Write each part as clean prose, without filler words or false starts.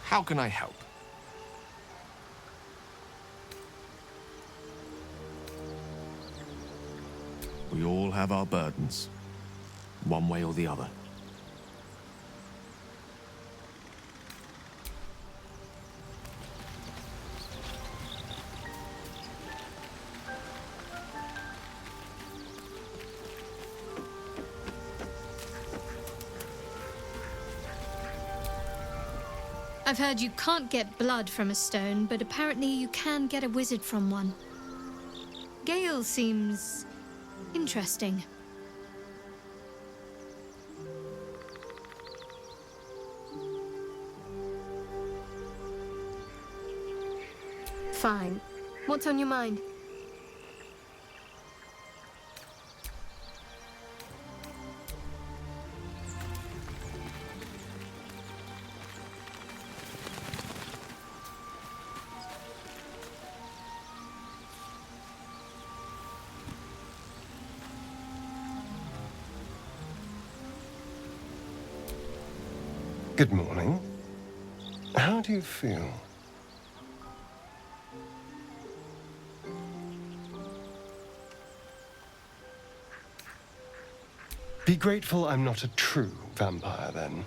How can I help? We all have our burdens, one way or the other. I've heard you can't get blood from a stone, but apparently you can get a wizard from one. Gale seems interesting. Fine. What's on your mind? Good morning. How do you feel? Be grateful I'm not a true vampire, then.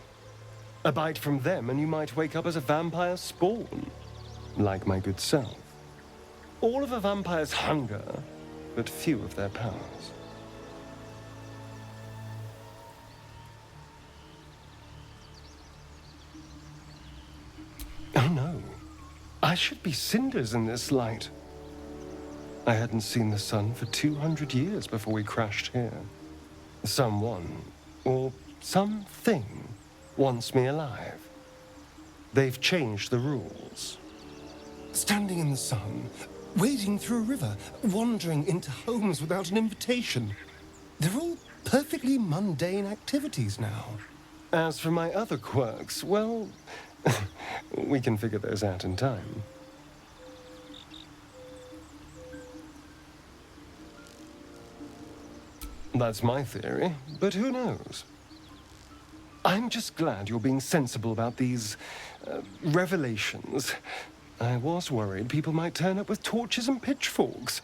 A bite from them and you might wake up as a vampire spawn, like my good self. All of a vampire's hunger, but few of their powers. Oh no, I should be cinders in this light. I hadn't seen the sun for 200 years before we crashed here. Someone, or something, wants me alive. They've changed the rules. Standing in the sun, wading through a river, wandering into homes without an invitation. They're all perfectly mundane activities now. As for my other quirks, well, we can figure those out in time. That's my theory, but who knows? I'm just glad you're being sensible about these revelations. I was worried people might turn up with torches and pitchforks.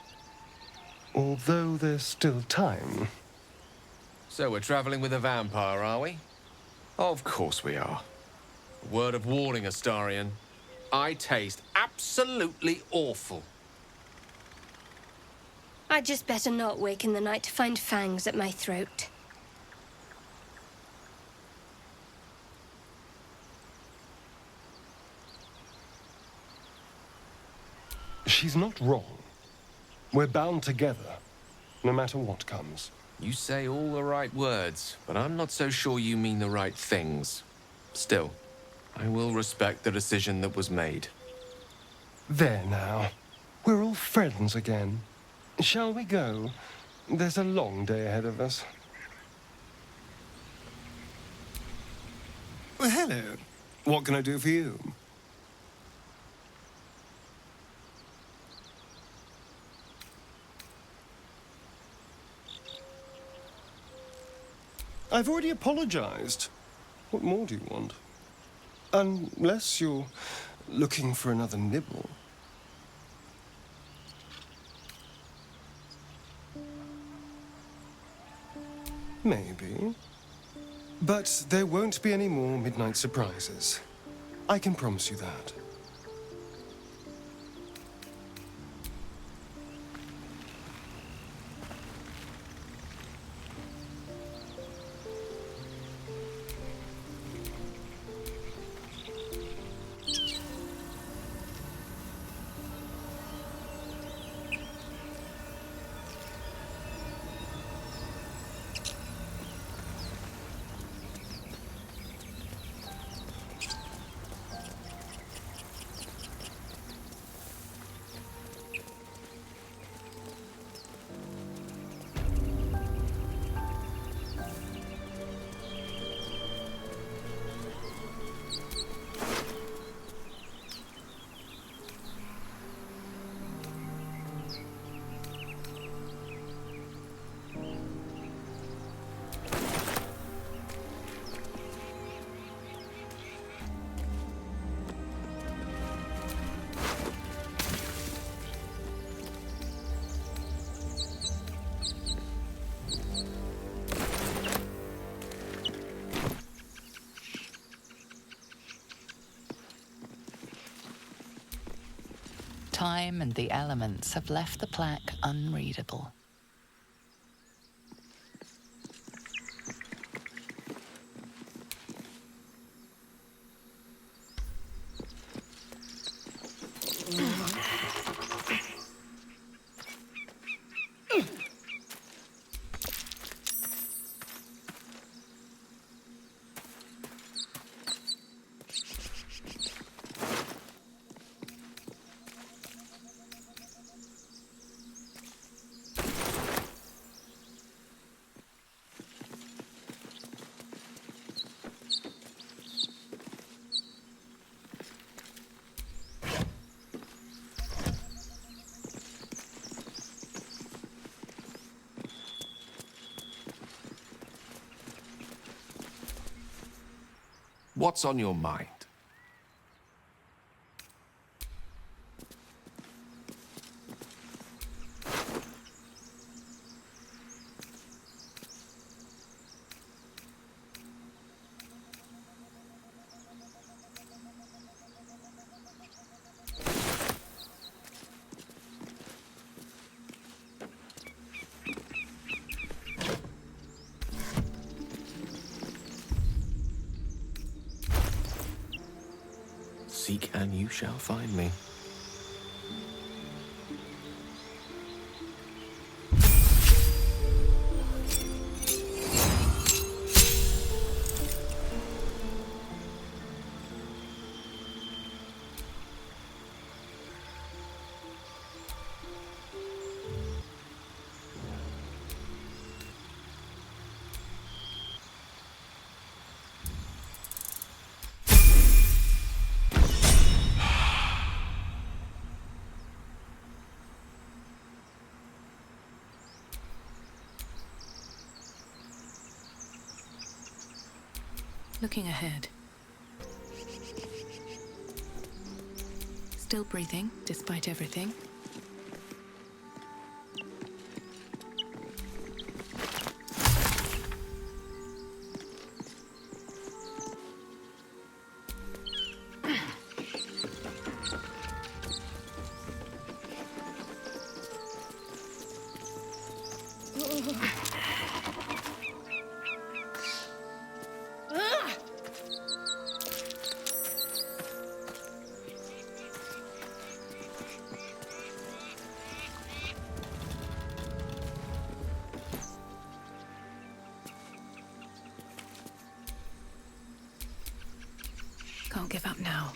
Although there's still time. So we're traveling with a vampire, are we? Of course we are. A word of warning, Astarion. I taste absolutely awful. I'd just better not wake in the night to find fangs at my throat. She's not wrong. We're bound together, no matter what comes. You say all the right words, but I'm not so sure you mean the right things. Still, I will respect the decision that was made. There now. We're all friends again. Shall we go? There's a long day ahead of us. Well, hello. What can I do for you? I've already apologized. What more do you want? Unless you're looking for another nibble. Maybe. But there won't be any more midnight surprises. I can promise you that. Time and the elements have left the plaque unreadable. What's on your mind? Seek and you shall find me. Looking ahead. Still breathing, despite everything. Can't give up now.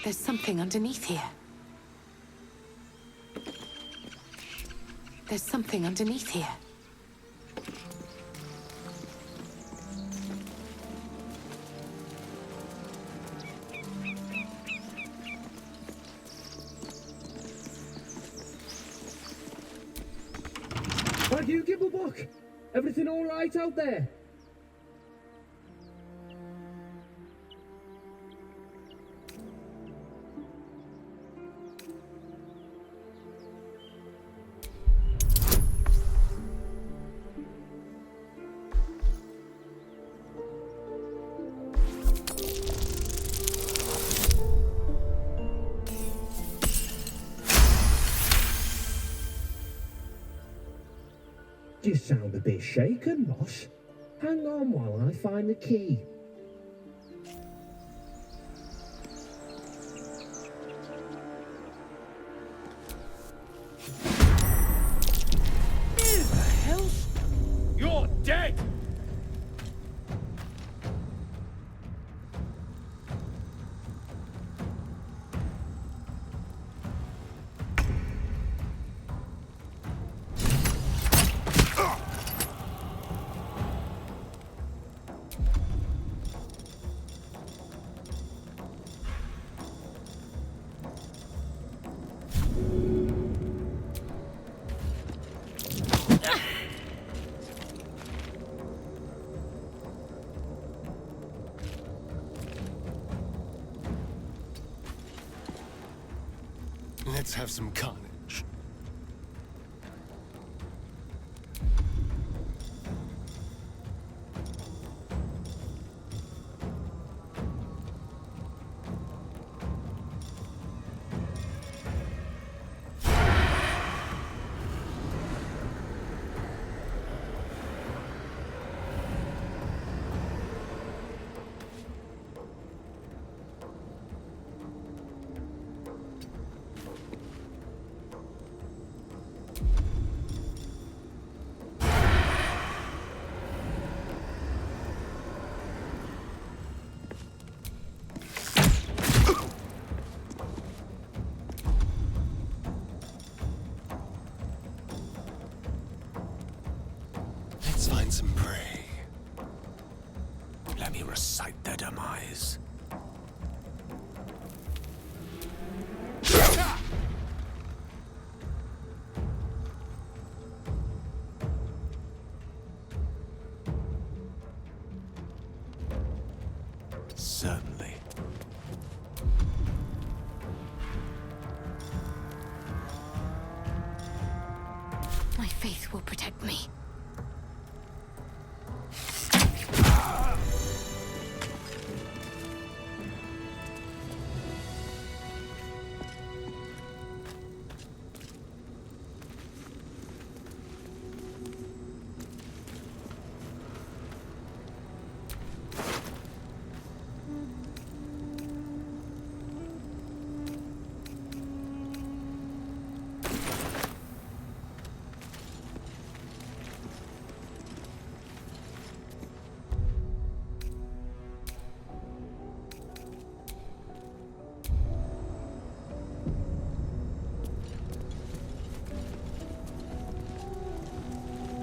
There's something underneath here. There's something underneath here. Thank you, Gibblebuck. Everything all right out there? You sound a bit shaken, Moss. Hang on while I find the key. Let's have some carnage. Let's find some prey. Let me recite their demise. Certainly. My faith will protect me.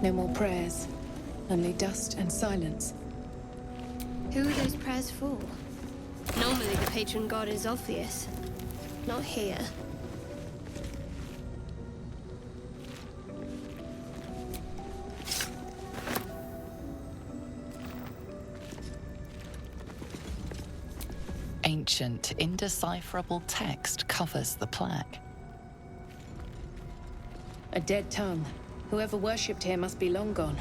No more prayers. Only dust and silence. Who are those prayers for? Normally the patron god is obvious. Not here. Ancient, indecipherable text covers the plaque. A dead tongue. Whoever worshipped here must be long gone.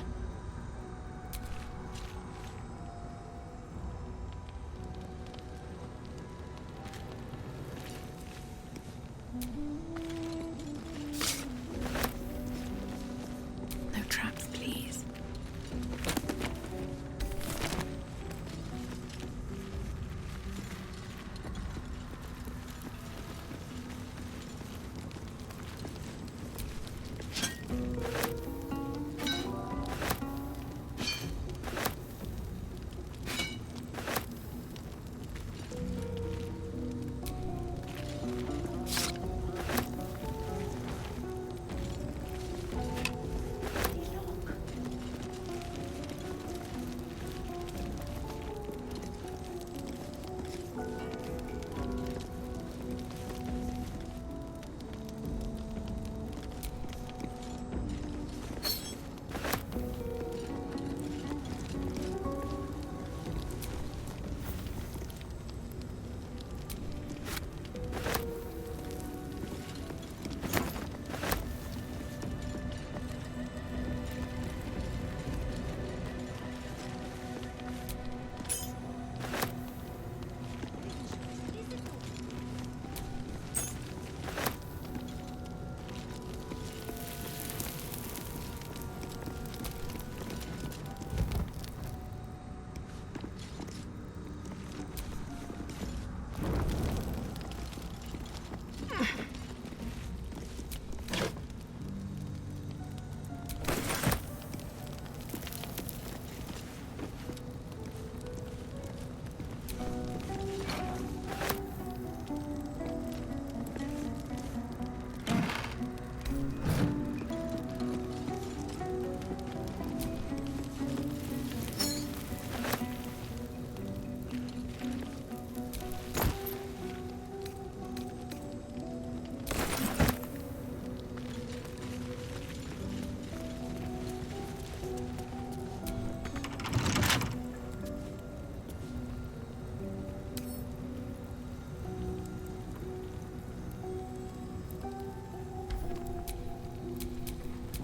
No traps, please.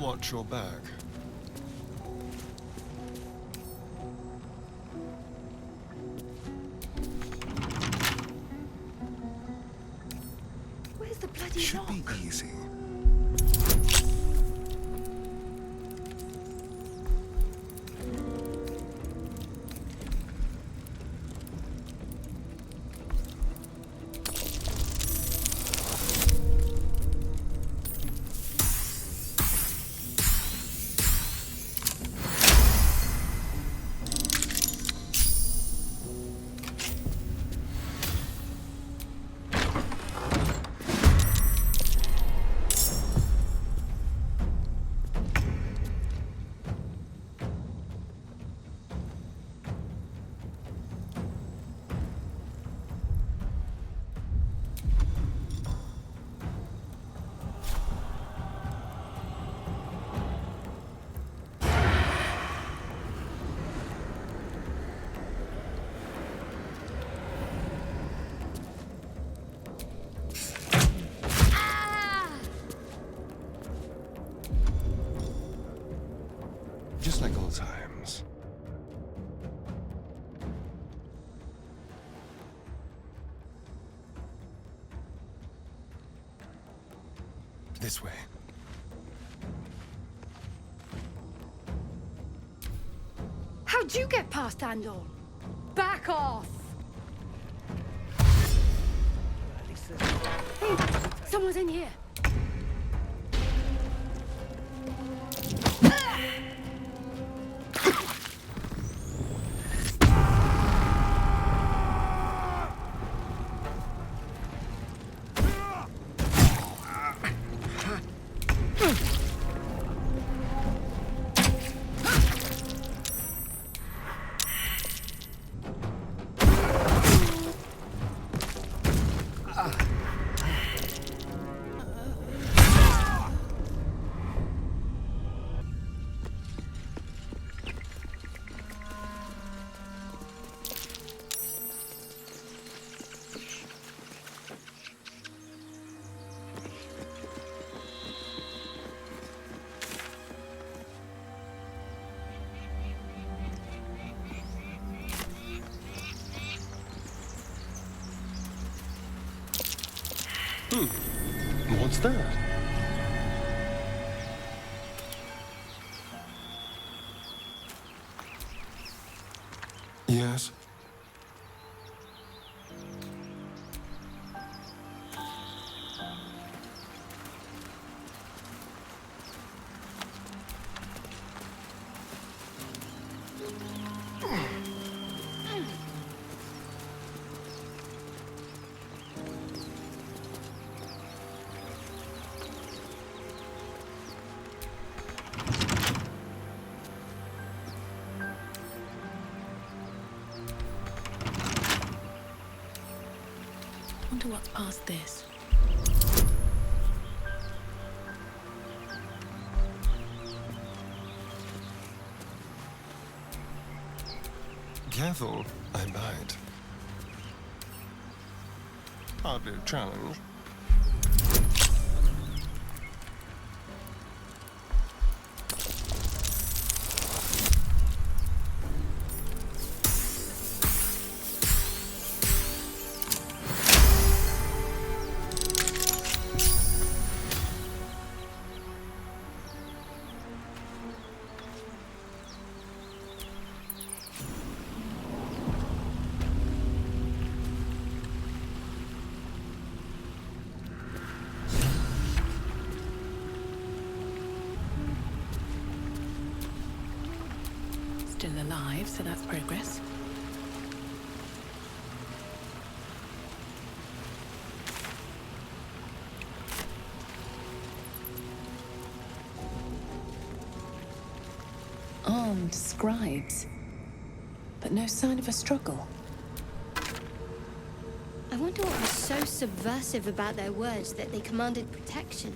Watch your back. Where's the bloody Should lock? be easy. Just like old times. This way. How'd you get past Andor? Back off! Hey, someone's in here. What's that? Yes. Wonder what's past this. Careful, I bite. Hardly a challenge. Still alive, so that's progress. Armed scribes, but no sign of a struggle. I wonder what was so subversive about their words that they commanded protection.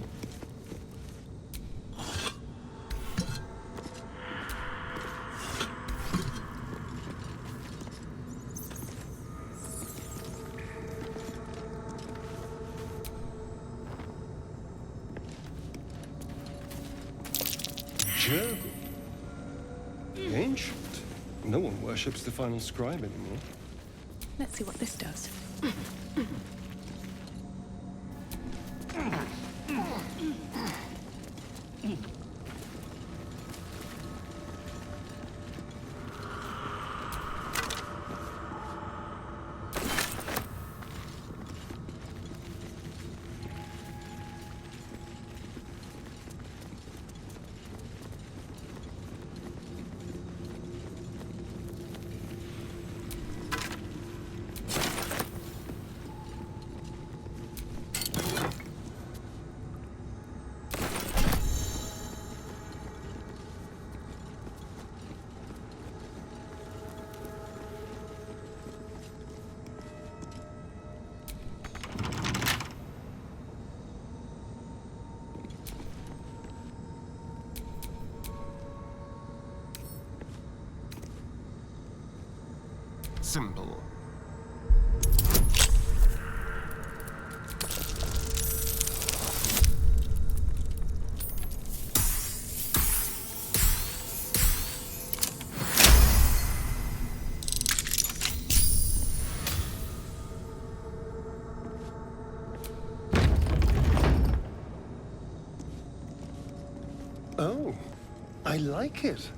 No one worships the final scribe anymore. Let's see what this does. Symbol. Oh, I like it.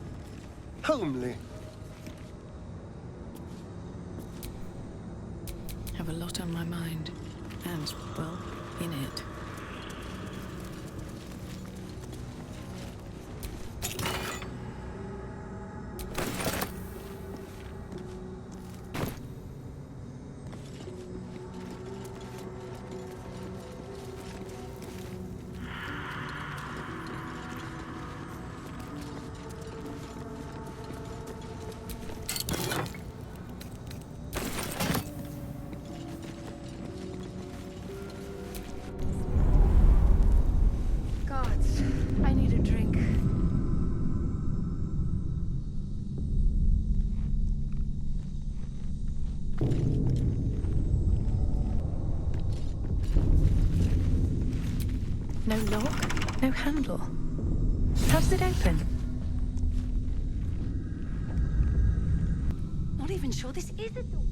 Homely. Have a lot on my mind. And, well, in it. Gods, I need a drink. No lock, no handle. How does it open? Not even sure this is a door.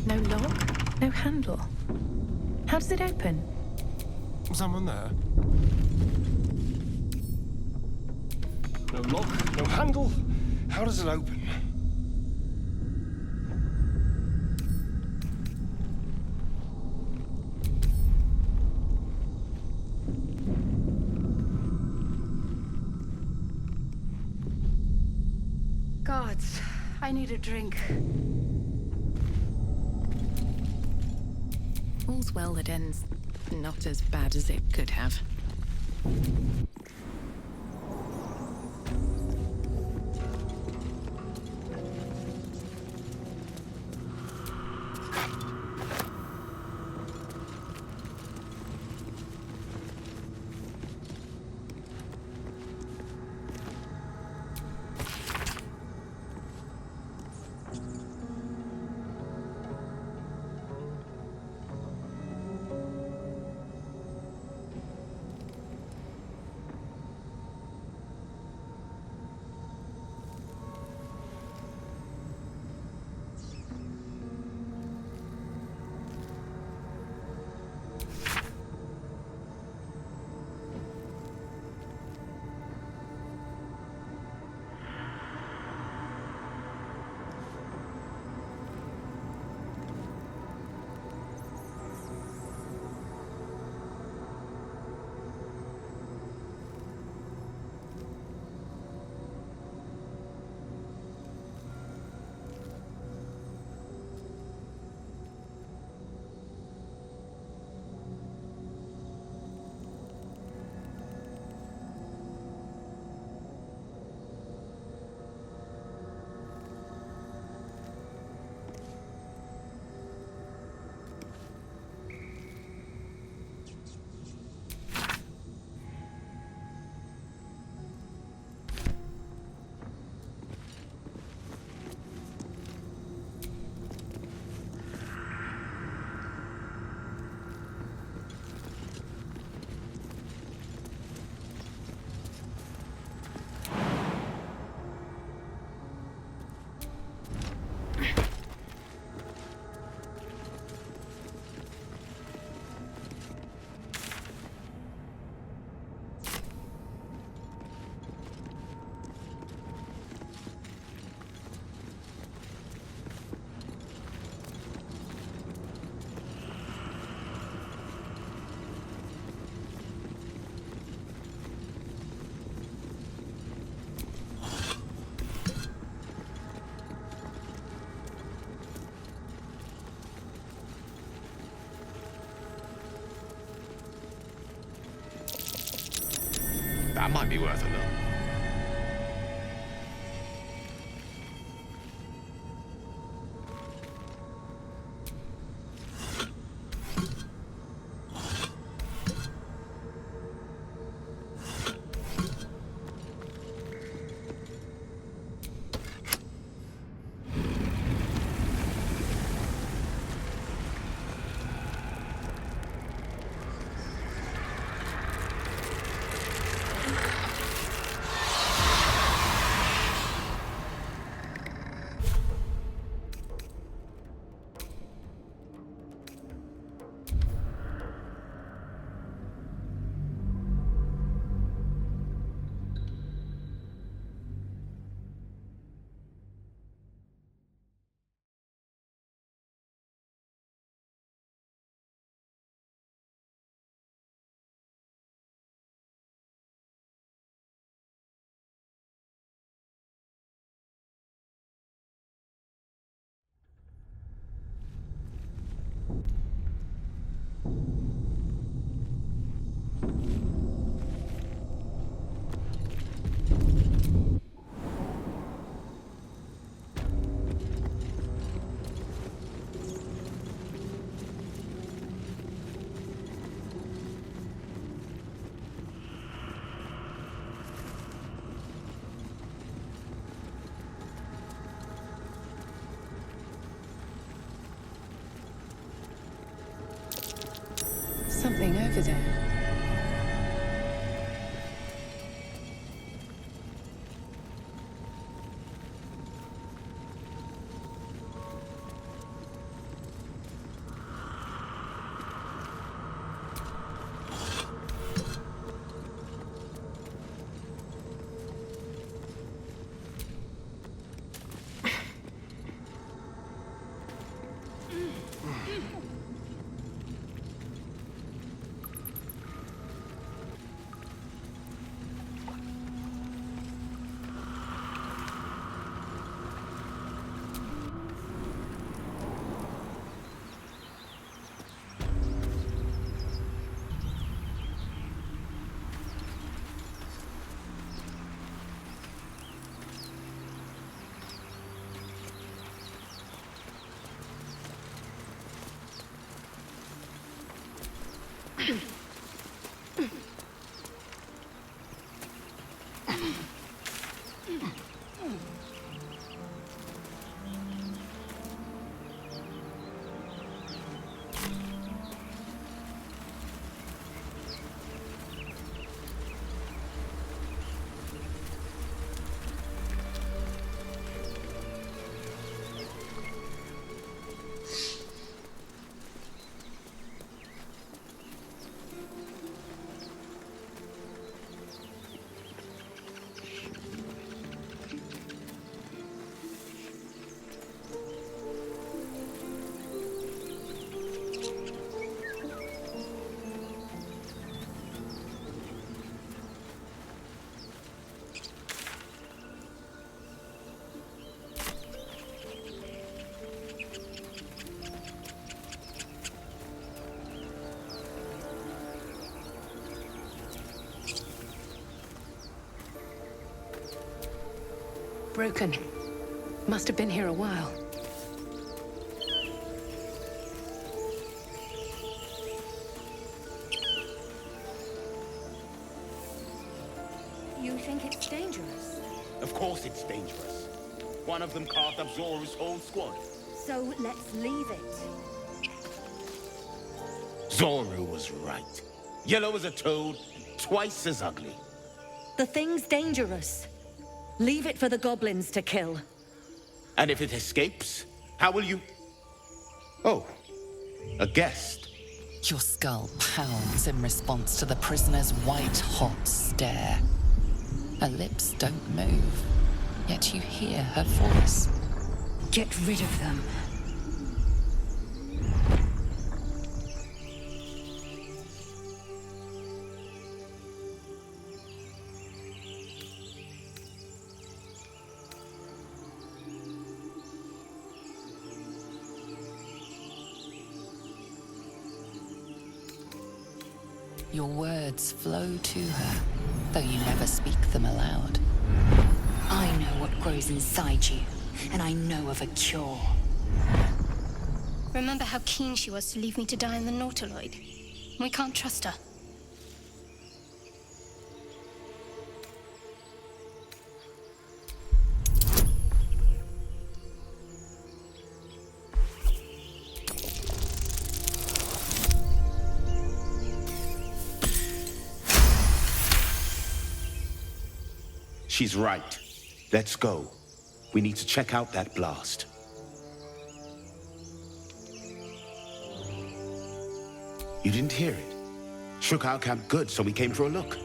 No lock, no handle. How does it open? Someone there? No lock, no handle. How does it open? Gods, I need a drink. All's well that ends not as bad as it could have. That might be worth a look. Something over there. Broken. Must have been here a while. You think it's dangerous? Of course it's dangerous. One of them carved up Zoru's whole squad. So let's leave it. Zoru was right. Yellow as a toad, twice as ugly. The thing's dangerous. Leave it for the goblins to kill. And if it escapes, how will you... Oh, a guest. Your skull pounds in response to the prisoner's white-hot stare. Her lips don't move, yet you hear her voice. Get rid of them. Your words flow to her, though you never speak them aloud. I know what grows inside you, and I know of a cure. Remember how keen she was to leave me to die in the Nautiloid? We can't trust her. She's right. Let's go. We need to check out that blast. You didn't hear it? Shook our camp good, so we came for a look.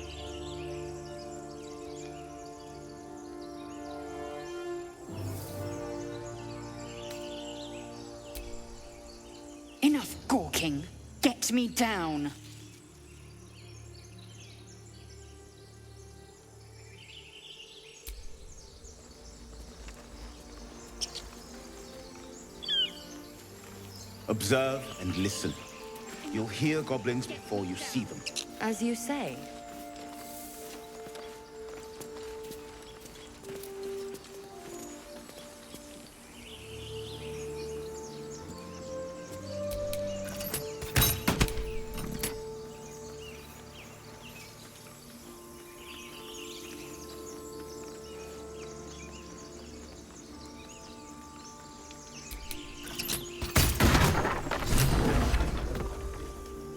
Enough gawking. Get me down. Observe and listen. You'll hear goblins before you see them. As you say.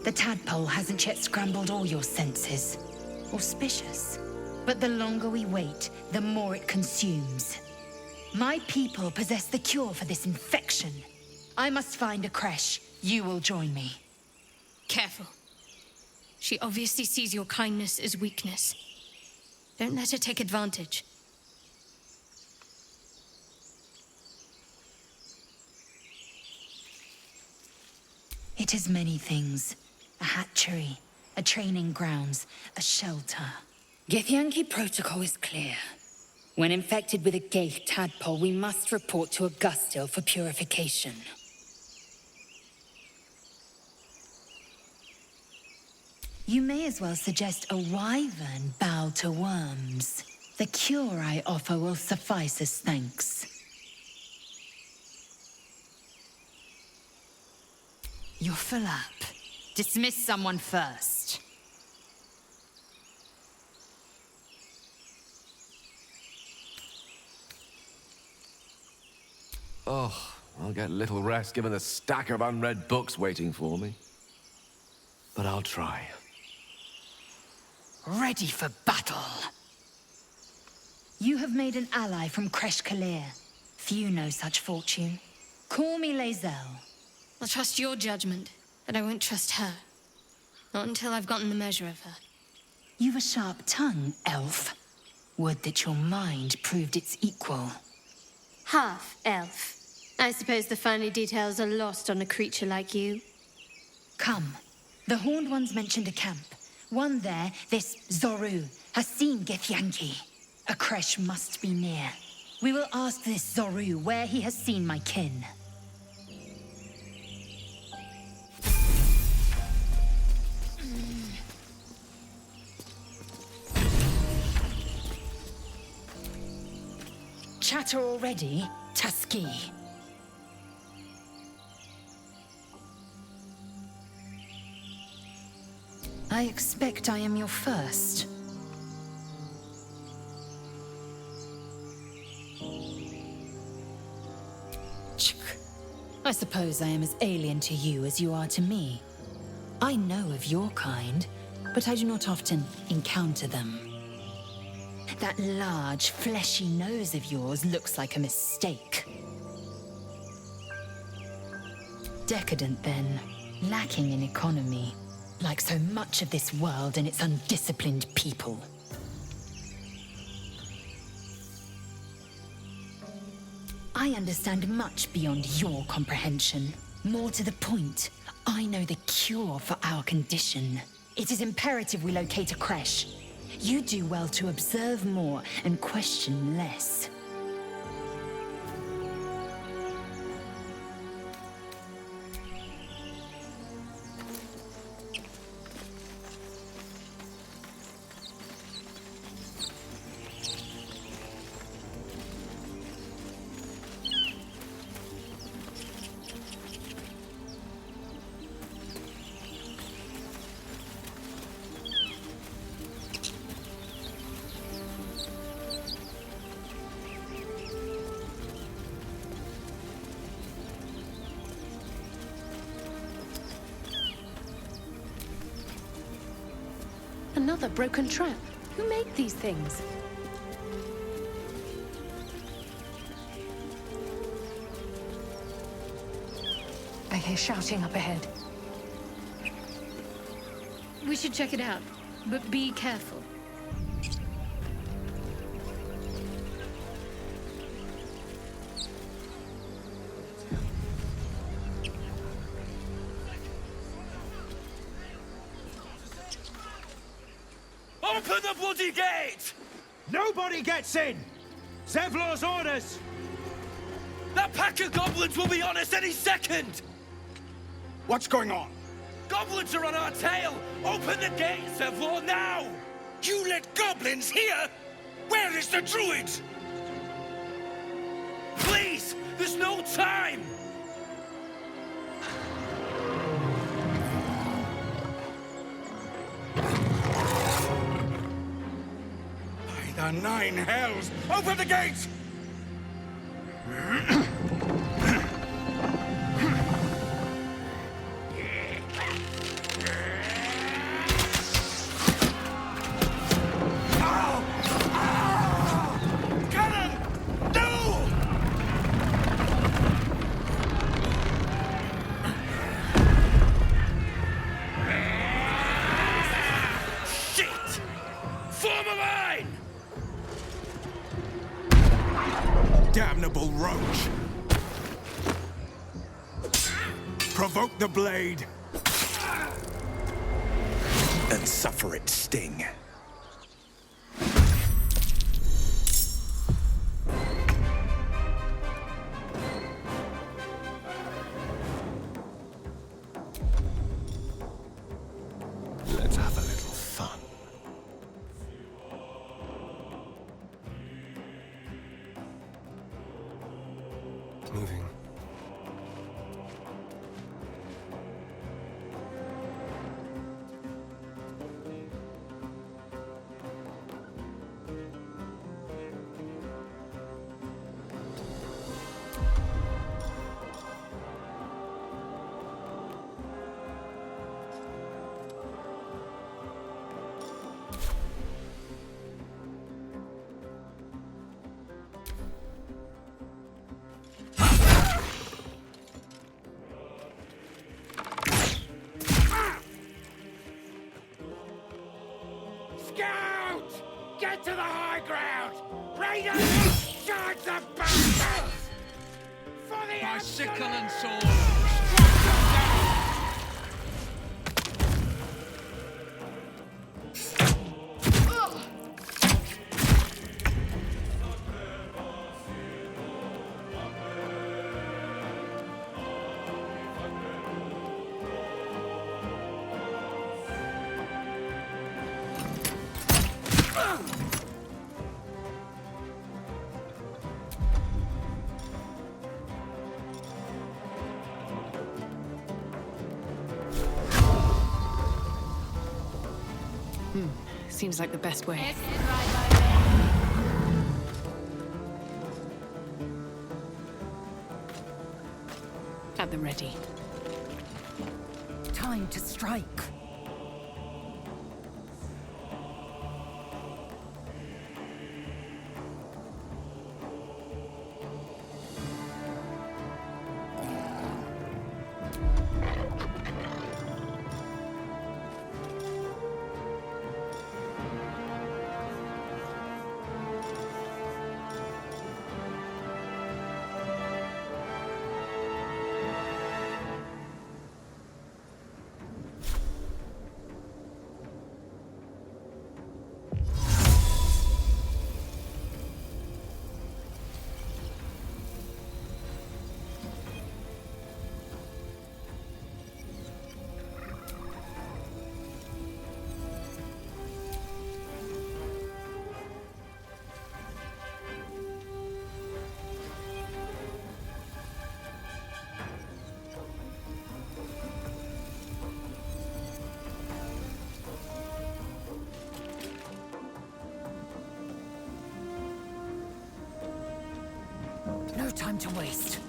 The tadpole hasn't yet scrambled all your senses. Auspicious. But the longer we wait, the more it consumes. My people possess the cure for this infection. I must find a creche. You will join me. Careful. She obviously sees your kindness as weakness. Don't let her take advantage. It is many things. A hatchery, a training grounds, a shelter. Githyanki protocol is clear. When infected with a Gaith tadpole, we must report to Augustil for purification. You may as well suggest a wyvern bow to worms. The cure I offer will suffice as thanks. You're full up. Dismiss someone first. Oh, I'll get little rest given the stack of unread books waiting for me. But I'll try. Ready for battle. You have made an ally from Kresh Kalir. Few know such fortune. Call me Lae'zel. I'll trust your judgment, but I won't trust her. Not until I've gotten the measure of her. You've a sharp tongue, elf. Would that your mind proved its equal. Half elf. I suppose the finer details are lost on a creature like you. Come. The Horned Ones mentioned a camp. One there, this Zoru, has seen Githyanki. A creche must be near. We will ask this Zoru where he has seen my kin. Chatter already, Tusky. I expect I am your first. I suppose I am as alien to you as you are to me. I know of your kind, but I do not often encounter them. That large, fleshy nose of yours looks like a mistake. Decadent, then. Lacking in economy. Like so much of this world and its undisciplined people. I understand much beyond your comprehension. More to the point, I know the cure for our condition. It is imperative we locate a creche. You do well to observe more and question less. Another broken trap. Who made these things? I hear shouting up ahead. We should check it out, but be careful. Open the bloody gate! Nobody gets in! Zevlor's orders! That pack of goblins will be on us any second! What's going on? Goblins are on our tail! Open the gate, Zevlor, now! You let goblins here? Where is the druid? Please! There's no time! By the 9 hells! Open the gates! Damnable roach! Provoke the blade! And suffer its sting. Let's have a little fun. Moving. Scout! Get to the high ground! Raiders! Charge the bastards! For the My sickle and sword! Seems like the best way. At the ready. Time to strike. No time to waste.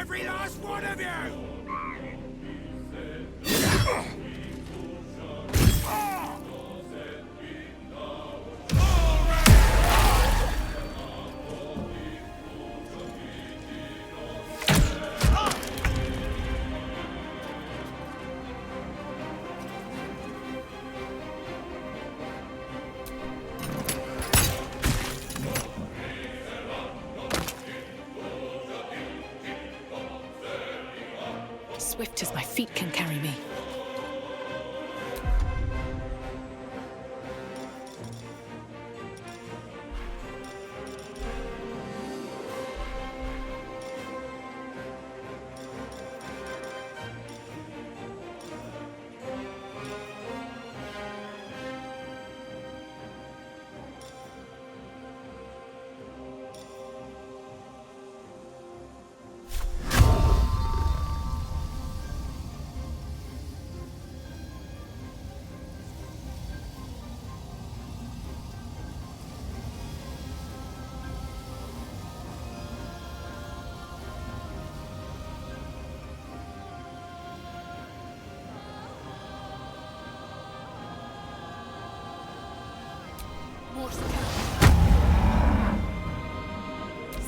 every last one of you! Swift as my feet can carry me.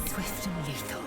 Swift and lethal.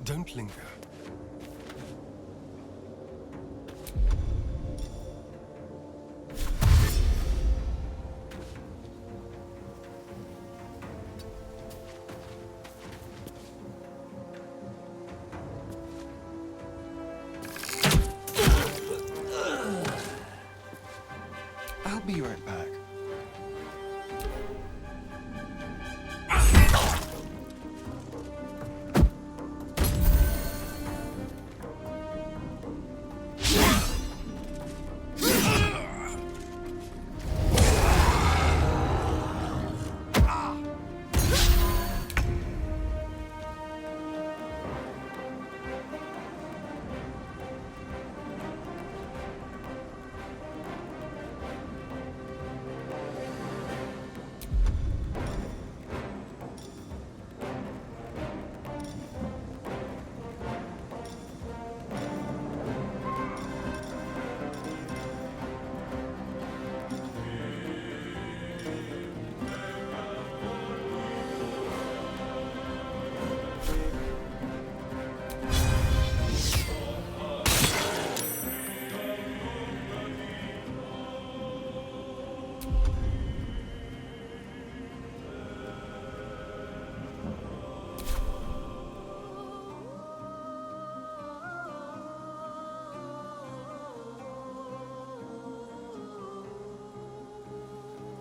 Don't linger. I'll be right back.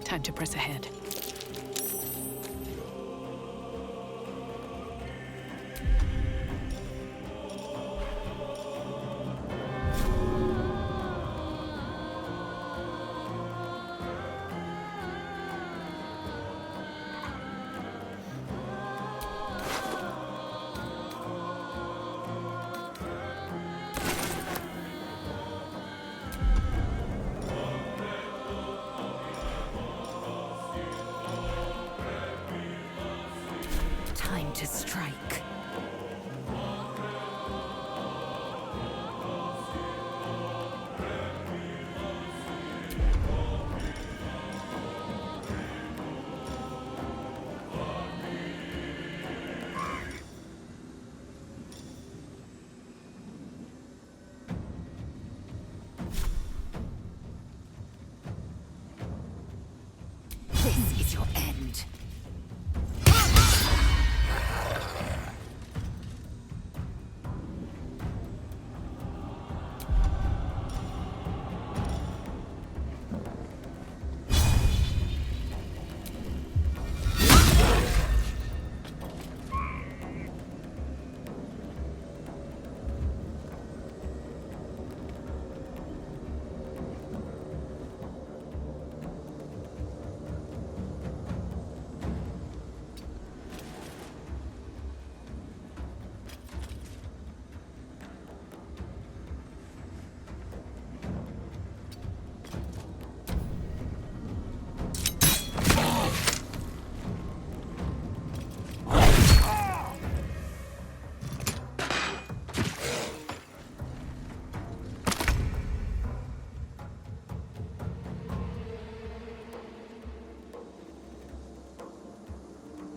Time to press ahead. Time to strike. This is your end.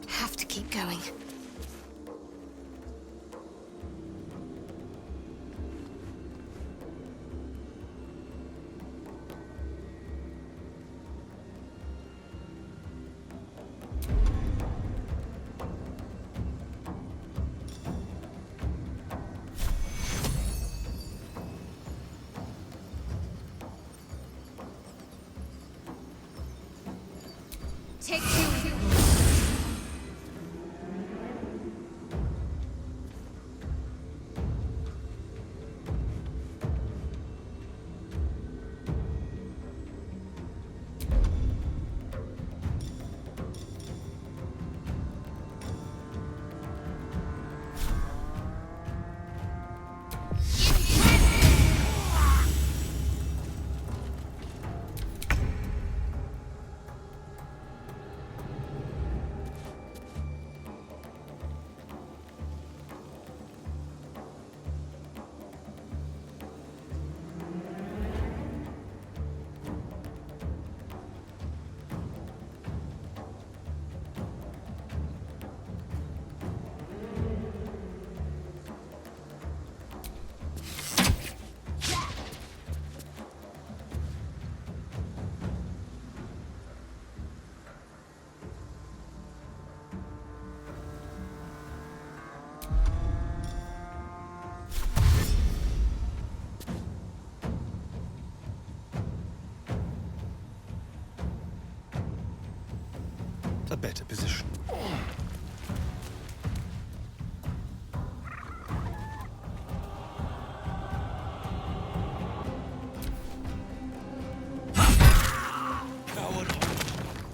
Have to keep going. Take two. A better position.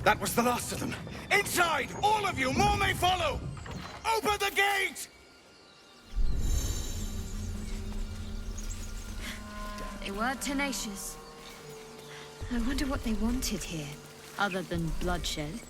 That was the last of them. Inside! All of you! More may follow! Open the gate! They were tenacious. I wonder what they wanted here, other than bloodshed.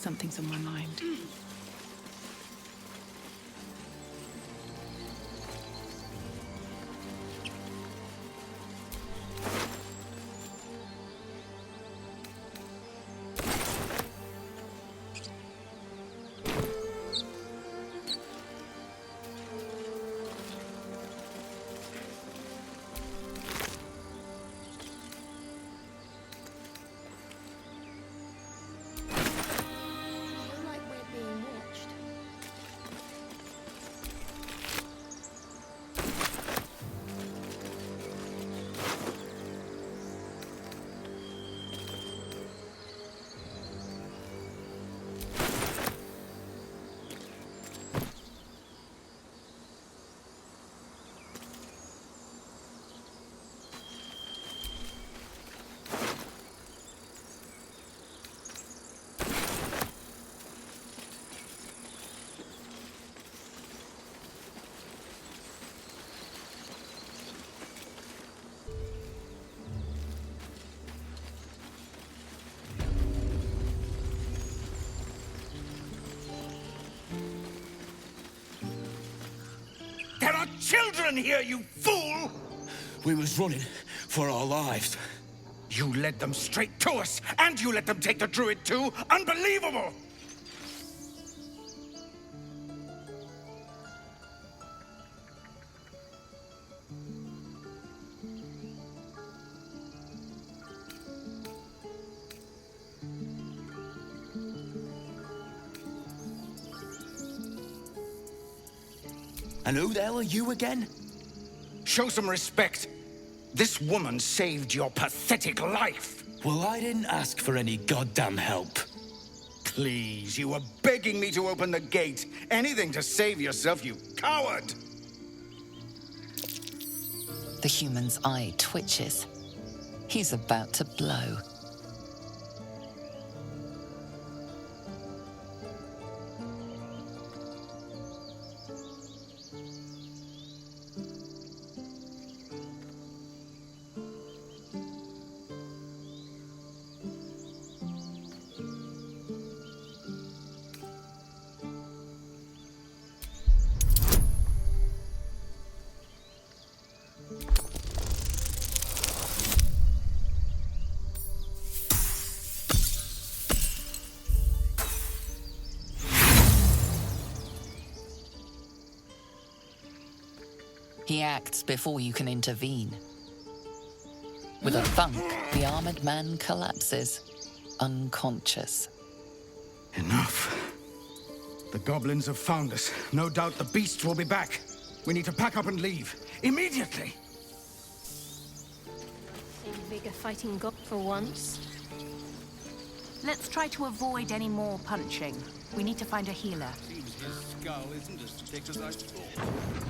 Something's on my mind. There are children here, you fool! We was running for our lives. You led them straight to us, and you let them take the druid too? Unbelievable! And who the hell are you again? Show some respect. This woman saved your pathetic life. Well, I didn't ask for any goddamn help. Please, you were begging me to open the gate. Anything to save yourself, you coward! The human's eye twitches. He's about to blow. He acts before you can intervene. With a thunk, the armored man collapses, unconscious. Enough. The goblins have found us. No doubt the beasts will be back. We need to pack up and leave. Immediately! Seem bigger fighting god for once. Let's try to avoid any more punching. We need to find a healer. Seems his skull isn't as thick as I thought.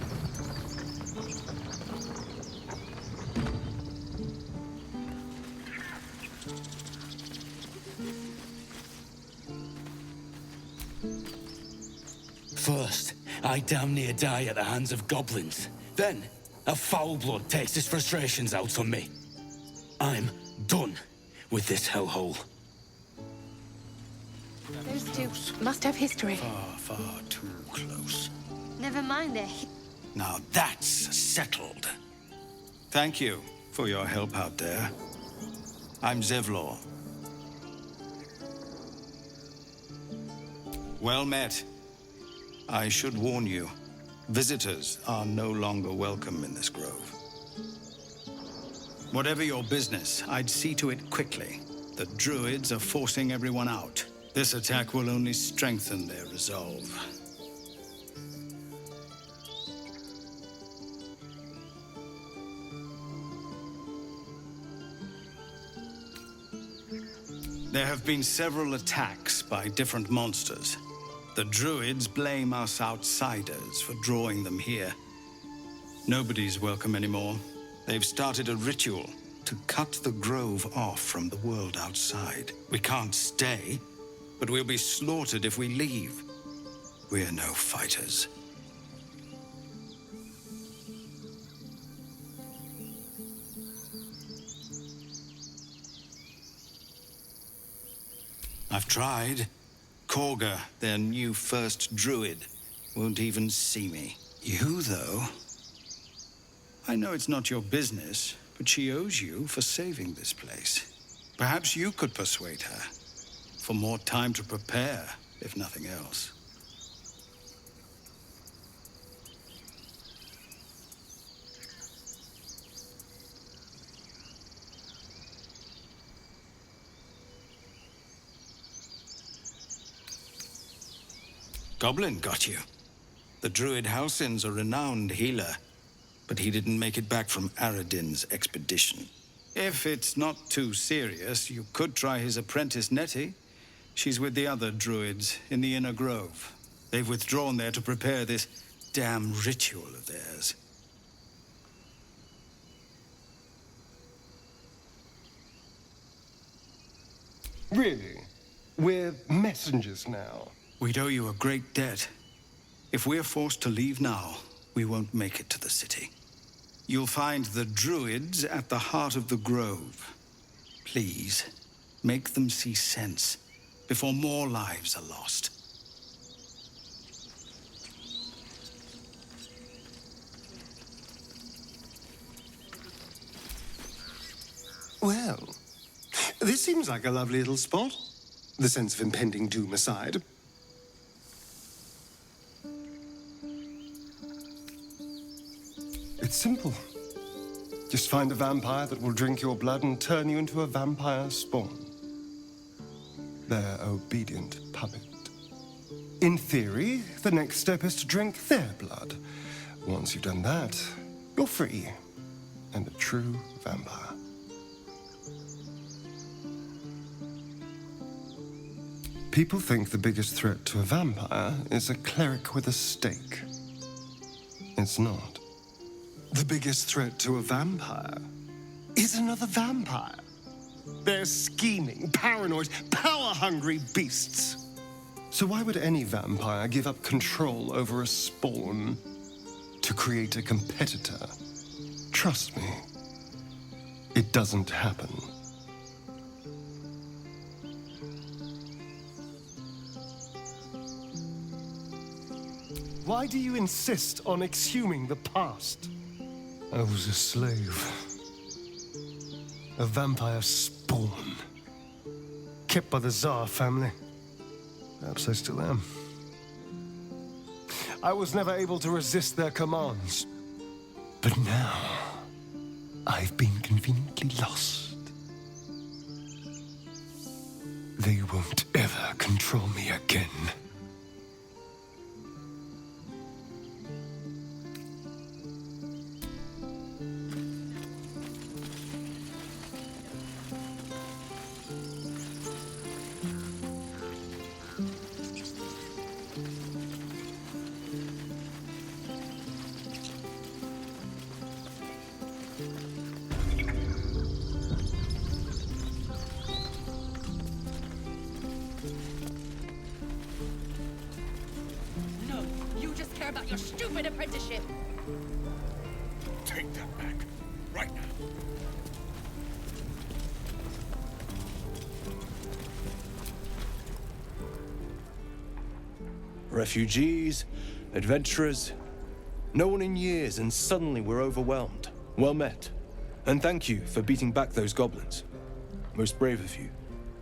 First, I damn near die at the hands of goblins. Then, a foul blood takes his frustrations out on me. I'm done with this hellhole. Those two must have history. Far too close. Never mind their Now that's settled. Thank you for your help out there. I'm Zevlor. Well met. I should warn you, visitors are no longer welcome in this grove. Whatever your business, I'd see to it quickly. The druids are forcing everyone out. This attack will only strengthen their resolve. There have been several attacks by different monsters. The druids blame us outsiders for drawing them here. Nobody's welcome anymore. They've started a ritual to cut the grove off from the world outside. We can't stay, but we'll be slaughtered if we leave. We're no fighters. I've tried. Korga, their new first druid, won't even see me. You, though... I know it's not your business, but she owes you for saving this place. Perhaps you could persuade her. For more time to prepare, if nothing else. Goblin got you. The druid Halsin's a renowned healer, but he didn't make it back from Aradin's expedition. If it's not too serious, you could try his apprentice Nettie. She's with the other druids in the Inner Grove. They've withdrawn there to prepare this damn ritual of theirs. Really? We're messengers now. We'd owe you a great debt. If we're forced to leave now, we won't make it to the city. You'll find the druids at the heart of the grove. Please, make them see sense before more lives are lost. Well, this seems like a lovely little spot. The sense of impending doom aside. It's simple. Just find a vampire that will drink your blood and turn you into a vampire spawn. Their obedient puppet. In theory, the next step is to drink their blood. Once you've done that, you're free and a true vampire. People think the biggest threat to a vampire is a cleric with a stake. It's not. The biggest threat to a vampire is another vampire. They're scheming, paranoid, power-hungry beasts. So why would any vampire give up control over a spawn to create a competitor? Trust me, it doesn't happen. Why do you insist on exhuming the past? I was a slave. A vampire spawn. Kept by the Tsar family. Perhaps I still am. I was never able to resist their commands. But now, I've been conveniently lost. They won't ever control me again. About your stupid apprenticeship. Take that back, right now. Refugees, adventurers, no one in years, and suddenly we're overwhelmed. Well met. And thank you for beating back those goblins. Most brave of you.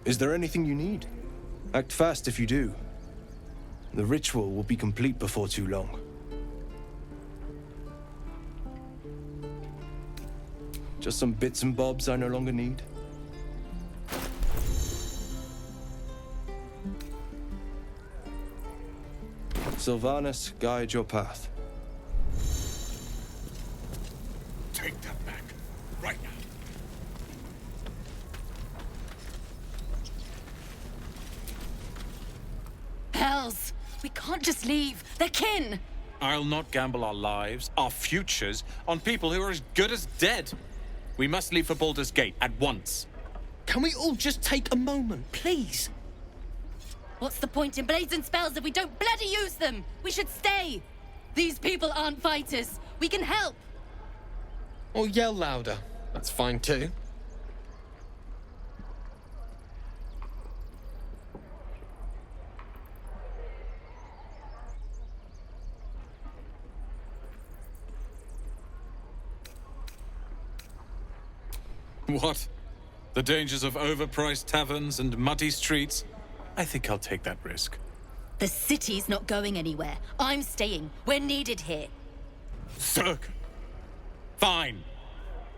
Is there anything you need? Act fast if you do. The ritual will be complete before too long. Just some bits and bobs I no longer need. Sylvanus, guide your path. Take that back, right now. Hells! We can't just leave. They're kin! I'll not gamble our lives, our futures, on people who are as good as dead. We must leave for Baldur's Gate at once. Can we all just take a moment, please? What's the point in blazing spells if we don't bloody use them? We should stay. These people aren't fighters. We can help. Or yell louder. That's fine too. What? The dangers of overpriced taverns and muddy streets? I think I'll take that risk. The city's not going anywhere. I'm staying. We're needed here. Zerg! Fine.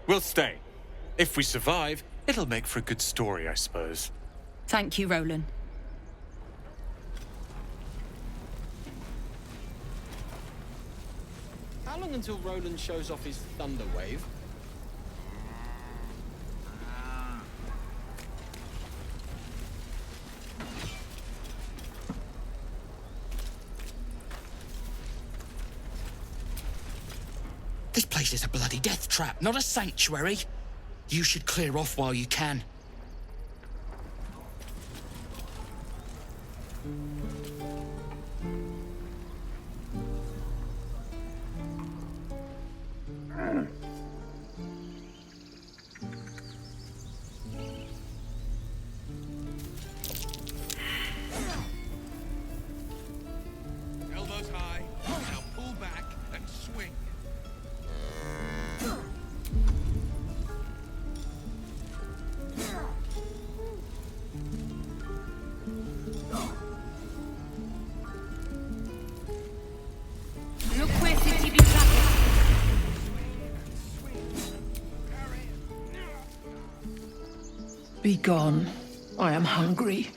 We'll stay. If we survive, it'll make for a good story, I suppose. Thank you, Roland. How long until Roland shows off his thunder wave? This place is a bloody death trap, not a sanctuary. You should clear off while you can. Elbows high. Now pull back and swing. Be gone. I am hungry.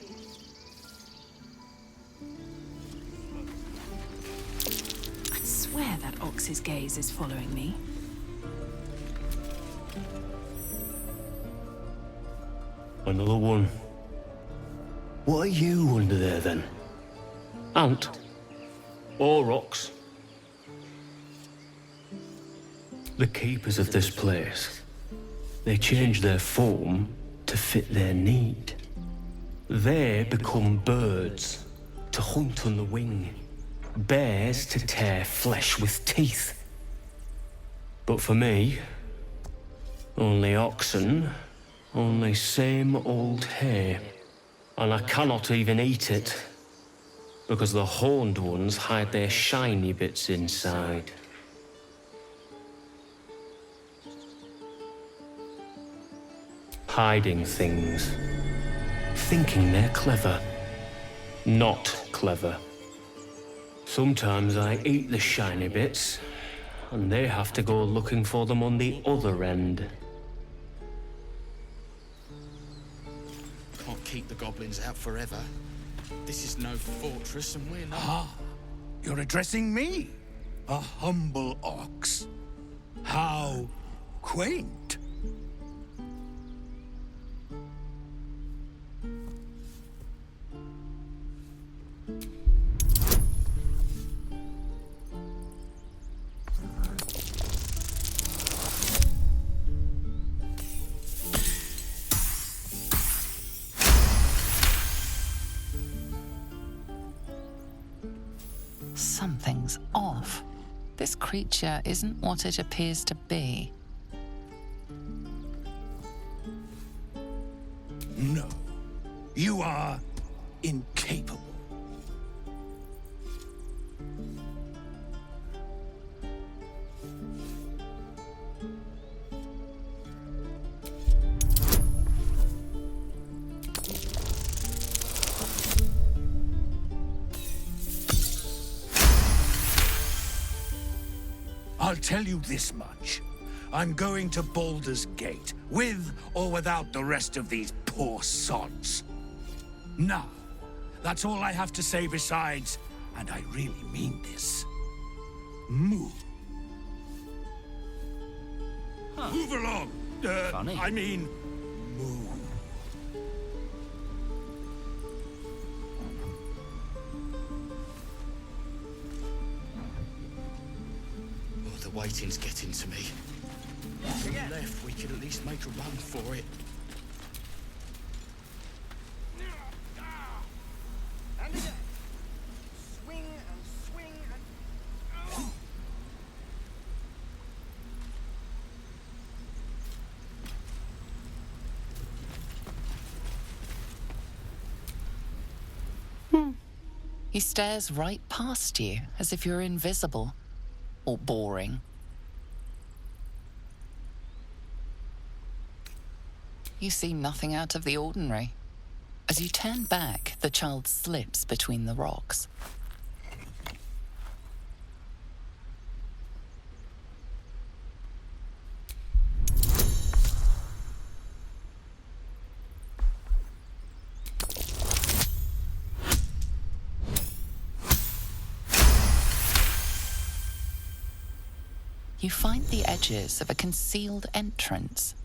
I swear that ox's gaze is following me. Another one. What are you under there, then? Ant? Or ox? The keepers of this place, they change their form to fit their need. They become birds to hunt on the wing, bears to tear flesh with teeth. But for me, only oxen, only same old hay, and I cannot even eat it, because the horned ones hide their shiny bits inside. Hiding things. Thinking they're clever. Not clever. Sometimes I eat the shiny bits, and they have to go looking for them on the other end. Can't keep the goblins out forever. This is no fortress, and we're not. Ah, you're addressing me, a humble ox. How quaint. Something's off. This creature isn't what it appears to be. No, you are incapable. I'll tell you this much. I'm going to Baldur's Gate, with or without the rest of these poor sods. Now, that's all I have to say besides, and I really mean this, move. Huh. Move along. Funny. I mean, move. Oh, the waiting's getting to me. If we left, we could at least make a run for it. And again. Swing and swing and... He stares right past you, as if you're invisible. Or boring. You see nothing out of the ordinary. As you turn back, the child slips between the rocks. You find the edges of a concealed entrance.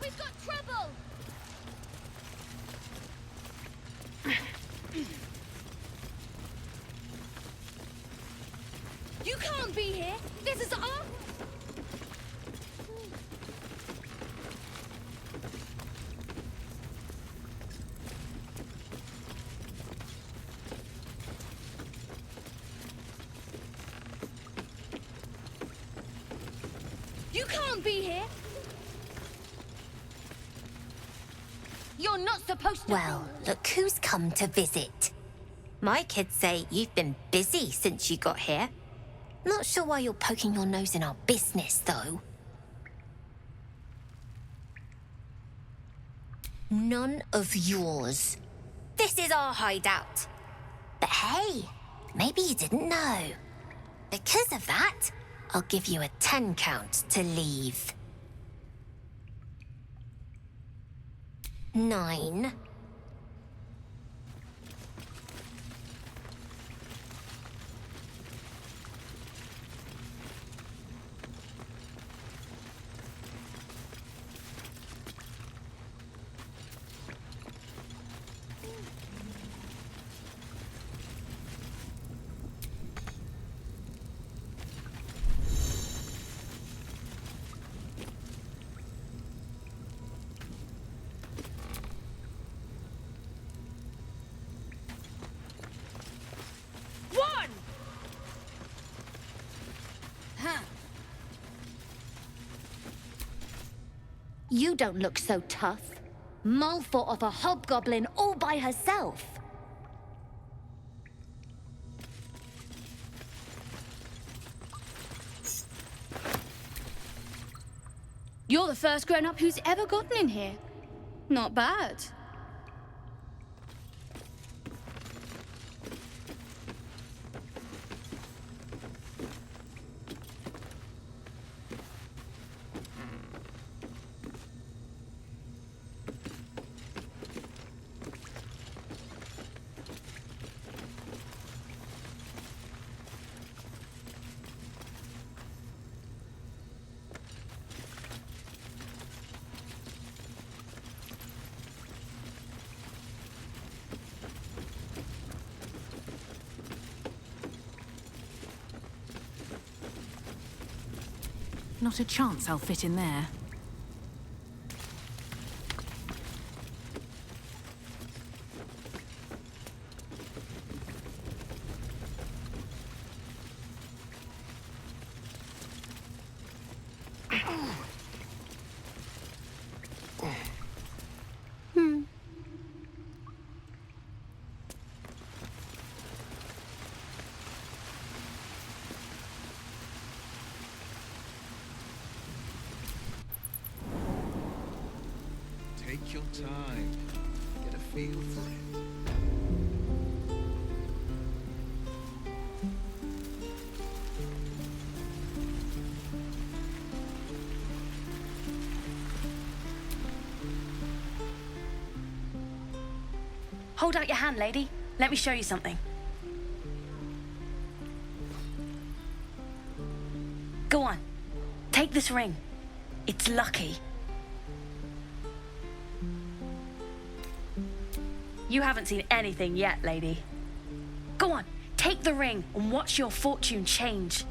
We've got trouble! You can't be here! This is our... You can't be here! You're not supposed to... Well, look who's come to visit. My kids say you've been busy since you got here. Not sure why you're poking your nose in our business, though. None of yours. This is our hideout. But hey, maybe you didn't know. Because of that, I'll give you a 10 count to leave. 9. You don't look so tough. Mull fought off a hobgoblin all by herself. You're the first grown-up who's ever gotten in here. Not bad. Not a chance I'll fit in there. Take your time. Get a feel for it. Hold out your hand, lady. Let me show you something. Go on. Take this ring. It's lucky. You haven't seen anything yet, lady. Go on, take the ring and watch your fortune change.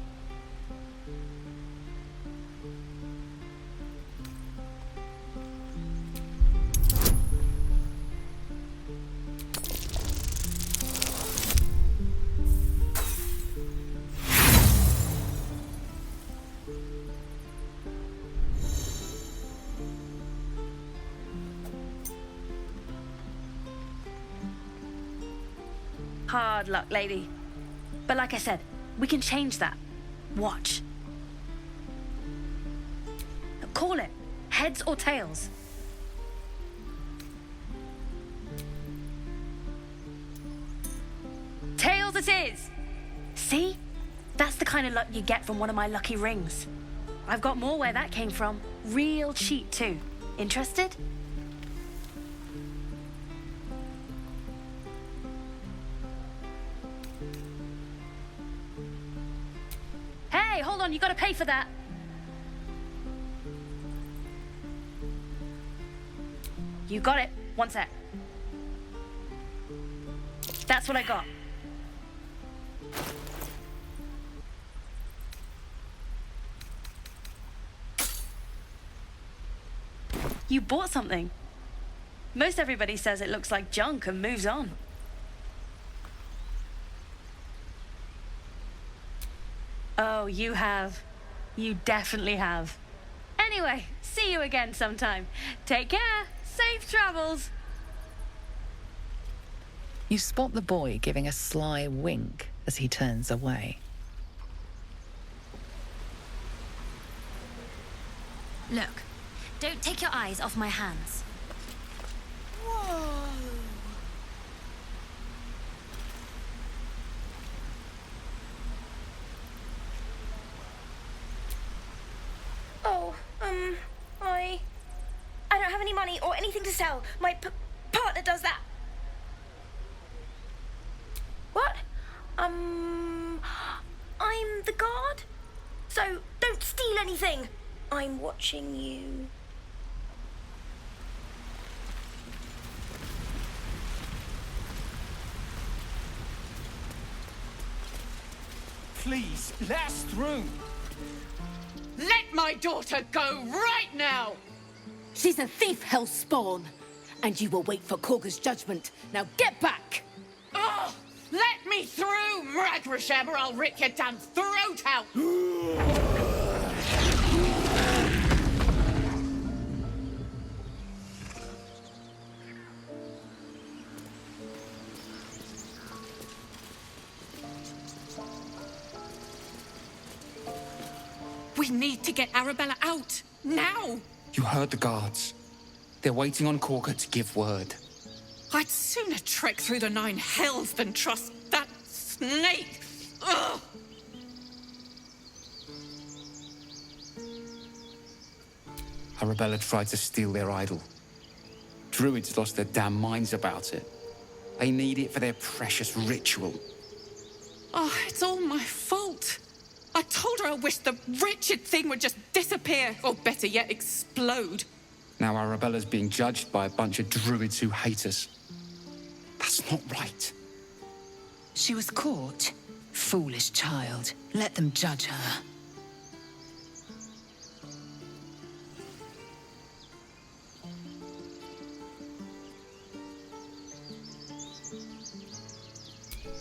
Hard luck, lady. But like I said, we can change that. Watch. Call it. Heads or tails. Tails it is! See? That's the kind of luck you get from one of my lucky rings. I've got more where that came from. Real cheap, too. Interested? Hey, hold on, you gotta pay for that. You got it. One sec. That's what I got. You bought something. Most everybody says it looks like junk and moves on. Oh, you have. You definitely have. Anyway, see you again sometime. Take care. Safe travels. You spot the boy giving a sly wink as he turns away. Look, don't take your eyes off my hands. Whoa! Oh, I don't have any money or anything to sell. My partner does that. What? I'm the guard. So don't steal anything. I'm watching you. Please, let us through. Let my daughter go right now! She's a thief, hellspawn. And you will wait for Korga's judgment. Now get back! Oh, let me through, Mragrasham, or I'll rip your damn throat out! We need to get Arabella out, now! You heard the guards. They're waiting on Korga to give word. I'd sooner trek through the 9 hells than trust that snake! Ugh! Arabella tried to steal their idol. Druids lost their damn minds about it. They need it for their precious ritual. Oh, it's all my fault. I told her I wished the wretched thing would just disappear, or better yet, explode. Now Arabella's being judged by a bunch of druids who hate us. That's not right. She was caught. Foolish child. Let them judge her.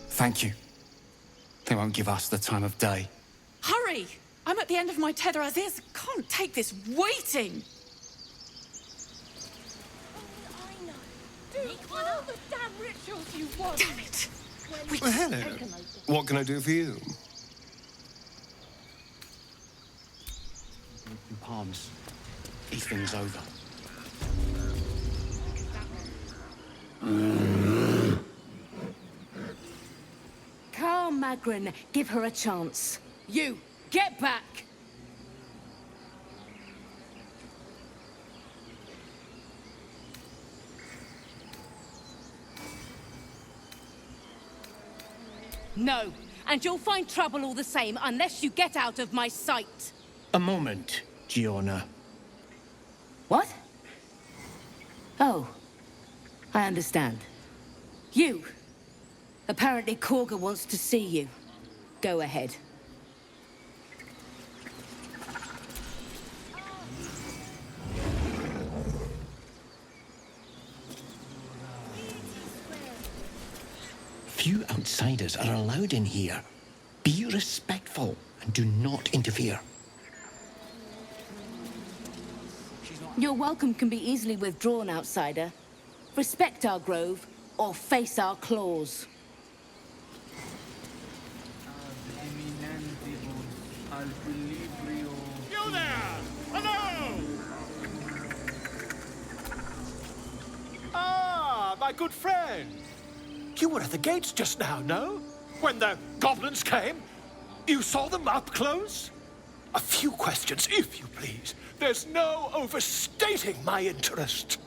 Thank you. They won't give us the time of day. Hurry! I'm at the end of my tether as is. Can't take this waiting. Do all the damn rituals you want. Damn it! Well, hello. What can I do for you? Palms. Ethan's over. Carl Magrin, give her a chance. You, get back! No, and you'll find trouble all the same unless you get out of my sight. A moment, Giona. What? Oh, I understand. You! Apparently Korga wants to see you. Go ahead. Few outsiders are allowed in here. Be respectful and do not interfere. Your welcome can be easily withdrawn, outsider. Respect our grove, or face our claws. You there! Hello! Ah, my good friend. You were at the gates just now, no? When the goblins came? You saw them up close? A few questions, if you please. There's no overstating my interest.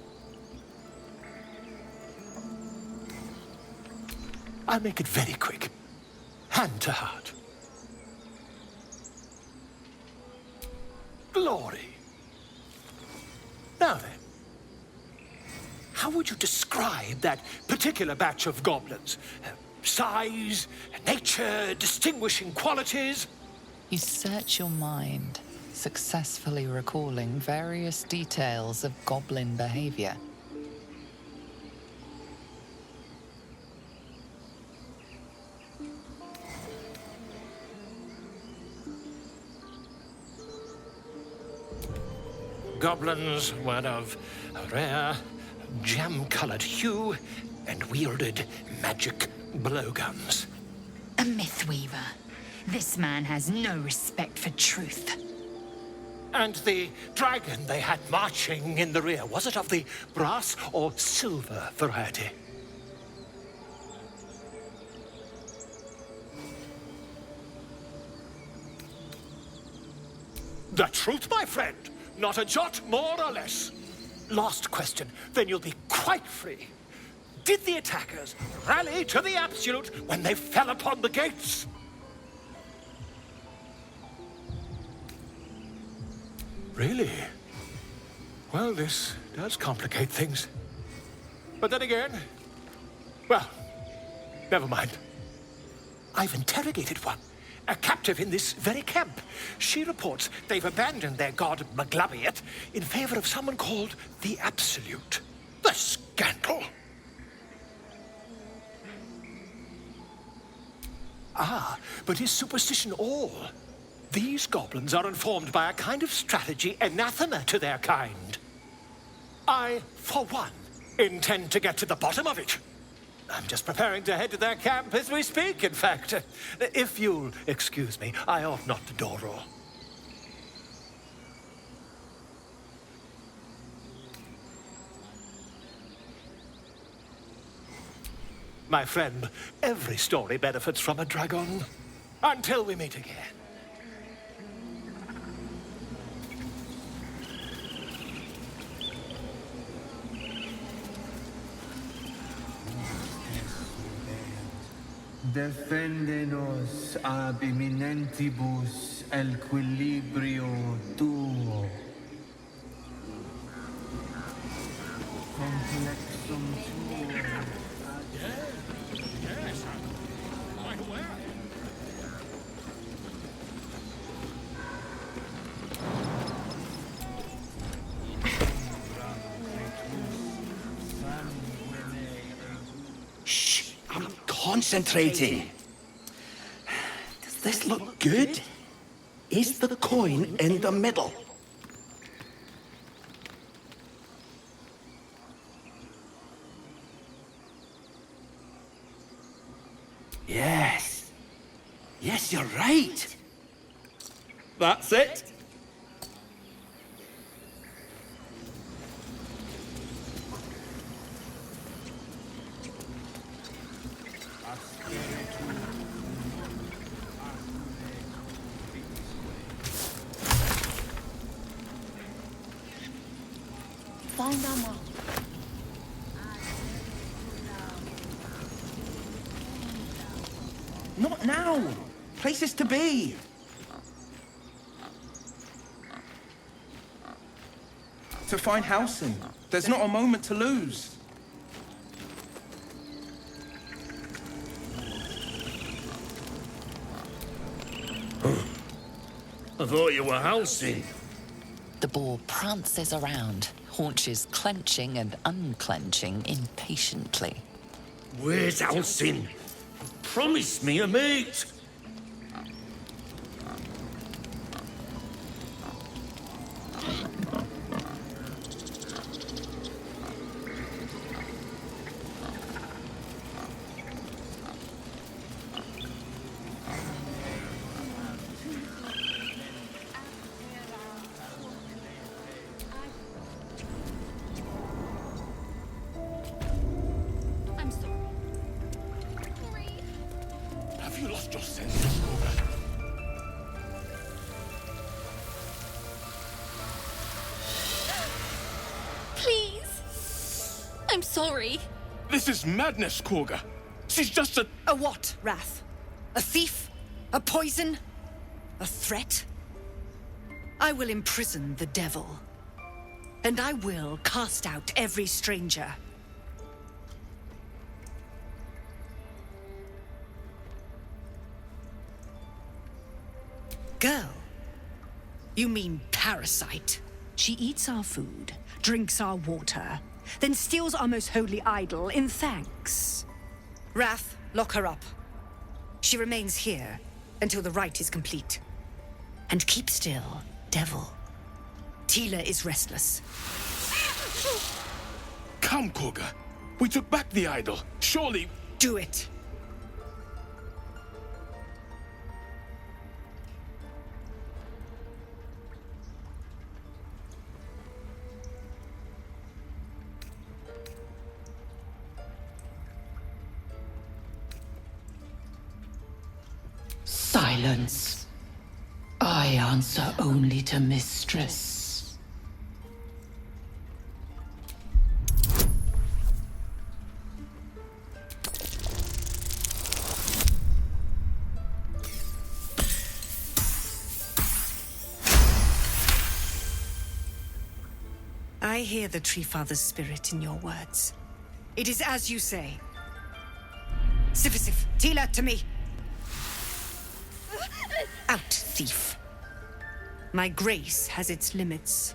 I'll make it very quick. Hand to heart. Glory. Now then. How would you describe that particular batch of goblins? Size, nature, distinguishing qualities? You search your mind, successfully recalling various details of goblin behavior. Goblins were of a rare, jam-colored hue and wielded magic blowguns. A mythweaver. This man has no respect for truth. And the dragon they had marching in the rear, was it of the brass or silver variety? The truth, my friend. Not a jot more or less. Last question, then you'll be quite free. Did the attackers rally to the absolute when they fell upon the gates? Really? Well, this does complicate things. But then again, well, never mind. I've interrogated one. A captive in this very camp. She reports they've abandoned their god Maglabiet in favor of someone called the Absolute. The scandal! Ah, but is superstition all? These goblins are informed by a kind of strategy anathema to their kind. I, for one, intend to get to the bottom of it. I'm just preparing to head to their camp as we speak, in fact. If you'll excuse me, I ought not to door roll. My friend, every story benefits from a dragon. Until we meet again. Defendenos ab imminentibus equilibrio tuo. Complexum tuo. Yes, I'm quite aware. Shh! I'm concentrating. Does this look good? Is the coin in the middle? Yes. Yes, you're right. That's it. Find our mark. Not now! Places to be! To find housing. There's not a moment to lose. I thought you were housing. The boar prances around, haunches clenching and unclenching impatiently. Where's Halsin? Promise me a mate. I'm sorry. Have you lost your senses, Koga? Please. I'm sorry. This is madness, Koga. She's just a... A what, Wrath? A thief? A poison? A threat? I will imprison the devil. And I will cast out every stranger. Girl? You mean parasite? She eats our food, drinks our water, then steals our most holy idol in thanks. Wrath, lock her up. She remains here until the rite is complete. And keep still, devil. Tila is restless. Come, Koga. We took back the idol. Surely... Do it. Silence. I answer only to Mistress. I hear the Tree Father's spirit in your words. It is as you say. Sifisif, Tila, to me! Out, thief. My grace has its limits.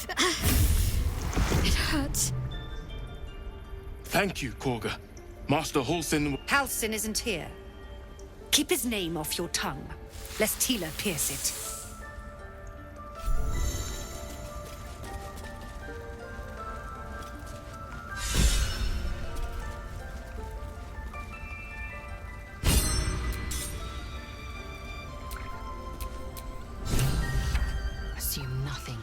It hurts. Thank you, Koga. Master Halsin... Halsin isn't here. Keep his name off your tongue, lest Tila pierce it. Assume nothing.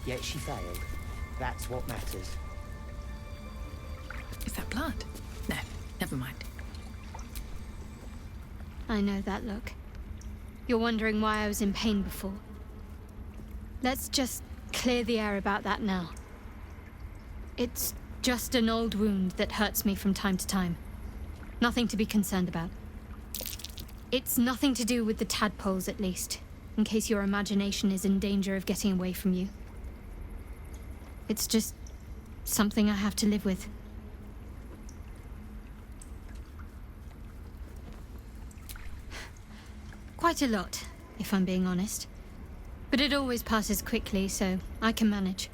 Yet she failed. That's what matters. Is that blood? No, never mind. I know that look. You're wondering why I was in pain before. Let's just clear the air about that now. It's just an old wound that hurts me from time to time. Nothing to be concerned about. It's nothing to do with the tadpoles, at least, in case your imagination is in danger of getting away from you. It's just something I have to live with. Quite a lot, if I'm being honest. But it always passes quickly, so I can manage.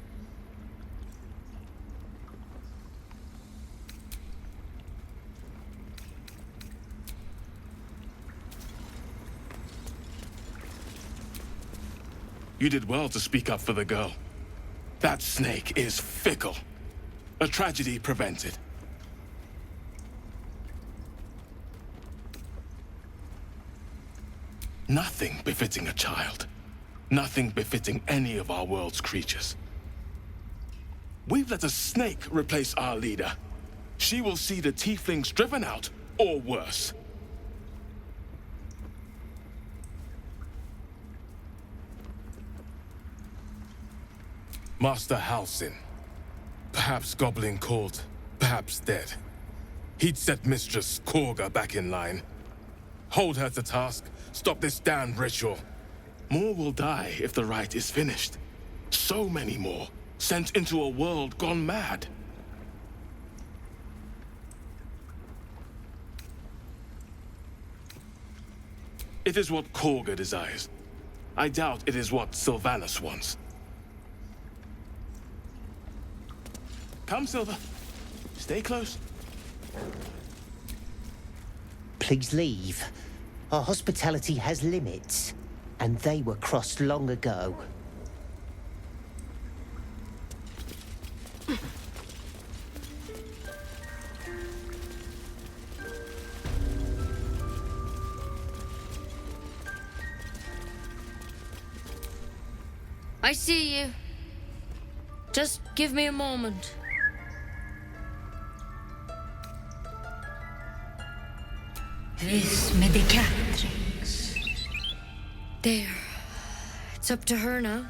You did well to speak up for the girl. That snake is fickle. A tragedy prevented. Nothing befitting a child. Nothing befitting any of our world's creatures. We've let a snake replace our leader. She will see the tieflings driven out, or worse. Master Halsin. Perhaps goblin called, perhaps dead. He'd set Mistress Korga back in line. Hold her to task. Stop this damned ritual. More will die if the rite is finished. So many more, sent into a world gone mad. It is what Korga desires. I doubt it is what Sylvanus wants. Come, Silva. Stay close. Please leave. Our hospitality has limits, and they were crossed long ago. I see you. Just give me a moment. Vis medicatrix. There. It's up to her now.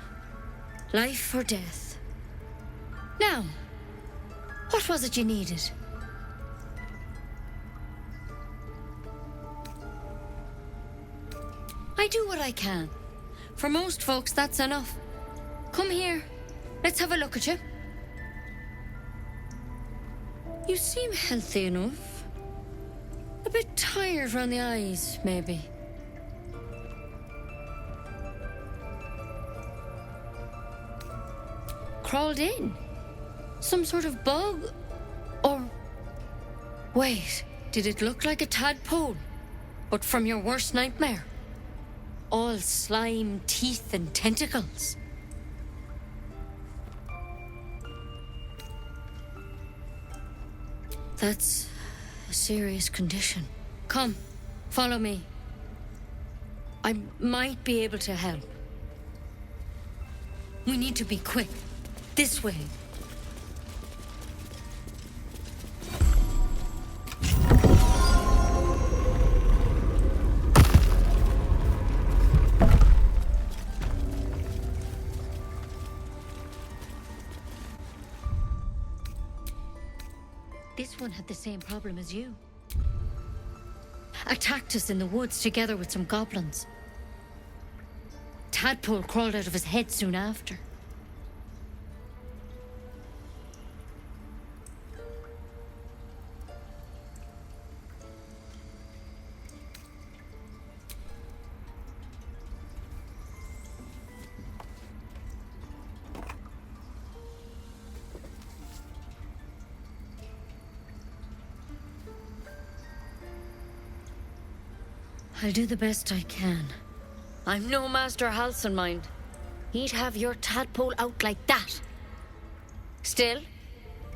Life or death. Now, what was it you needed? I do what I can. For most folks, that's enough. Come here. Let's have a look at you. You seem healthy enough. A bit tired around the eyes, maybe. Crawled in? Some sort of bug? Or... Wait, did it look like a tadpole? But from your worst nightmare? All slime, teeth, and tentacles. That's a serious condition. Come, follow me. I might be able to help. We need to be quick. This way. This one had the same problem as you. Attacked us in the woods together with some goblins. Tadpole crawled out of his head soon after. I'll do the best I can. I'm no Master Halcyon mind. He'd have your tadpole out like that. Still,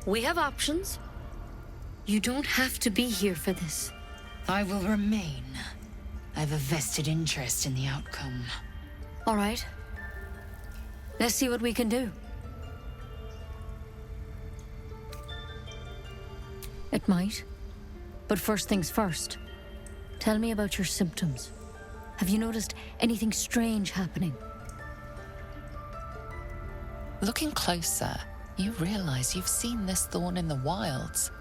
we have options. You don't have to be here for this. I will remain. I have a vested interest in the outcome. All right. Let's see what we can do. It might. But first things first. Tell me about your symptoms. Have you noticed anything strange happening? Looking closer, you realize you've seen this thorn in the wilds.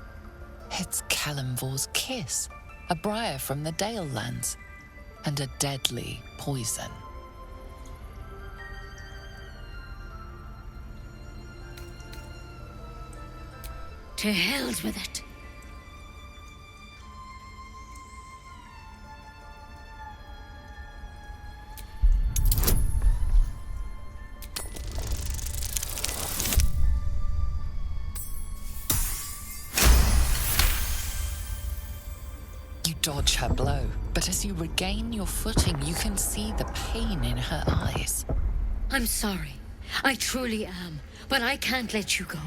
It's Kalimvor's kiss, a briar from the Dale lands, and a deadly poison. To hell with it. Dodge her blow, but as you regain your footing, you can see the pain in her eyes. I'm sorry. I truly am, but I can't let you go.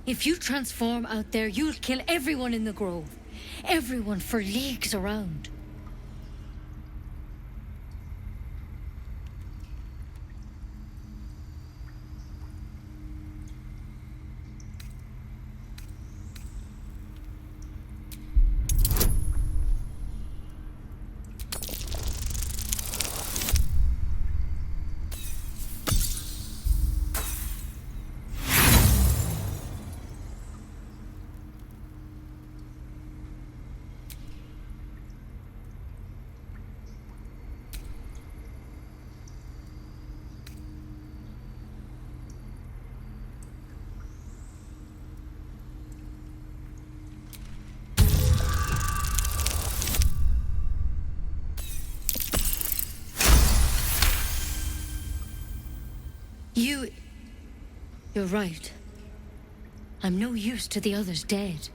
If you transform out there, you'll kill everyone in the grove. Everyone for leagues around. You're right. I'm no use to the others dead.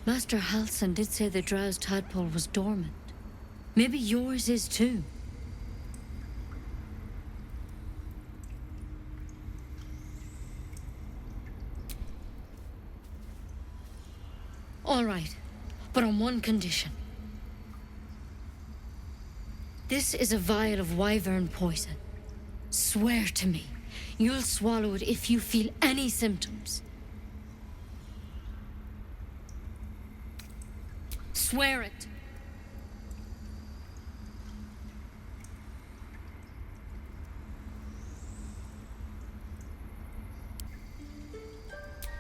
Master Halsin did say the drow's tadpole was dormant. Maybe yours is too. All right, but on one condition. This is a vial of wyvern poison. Swear to me, you'll swallow it if you feel any symptoms. Swear it.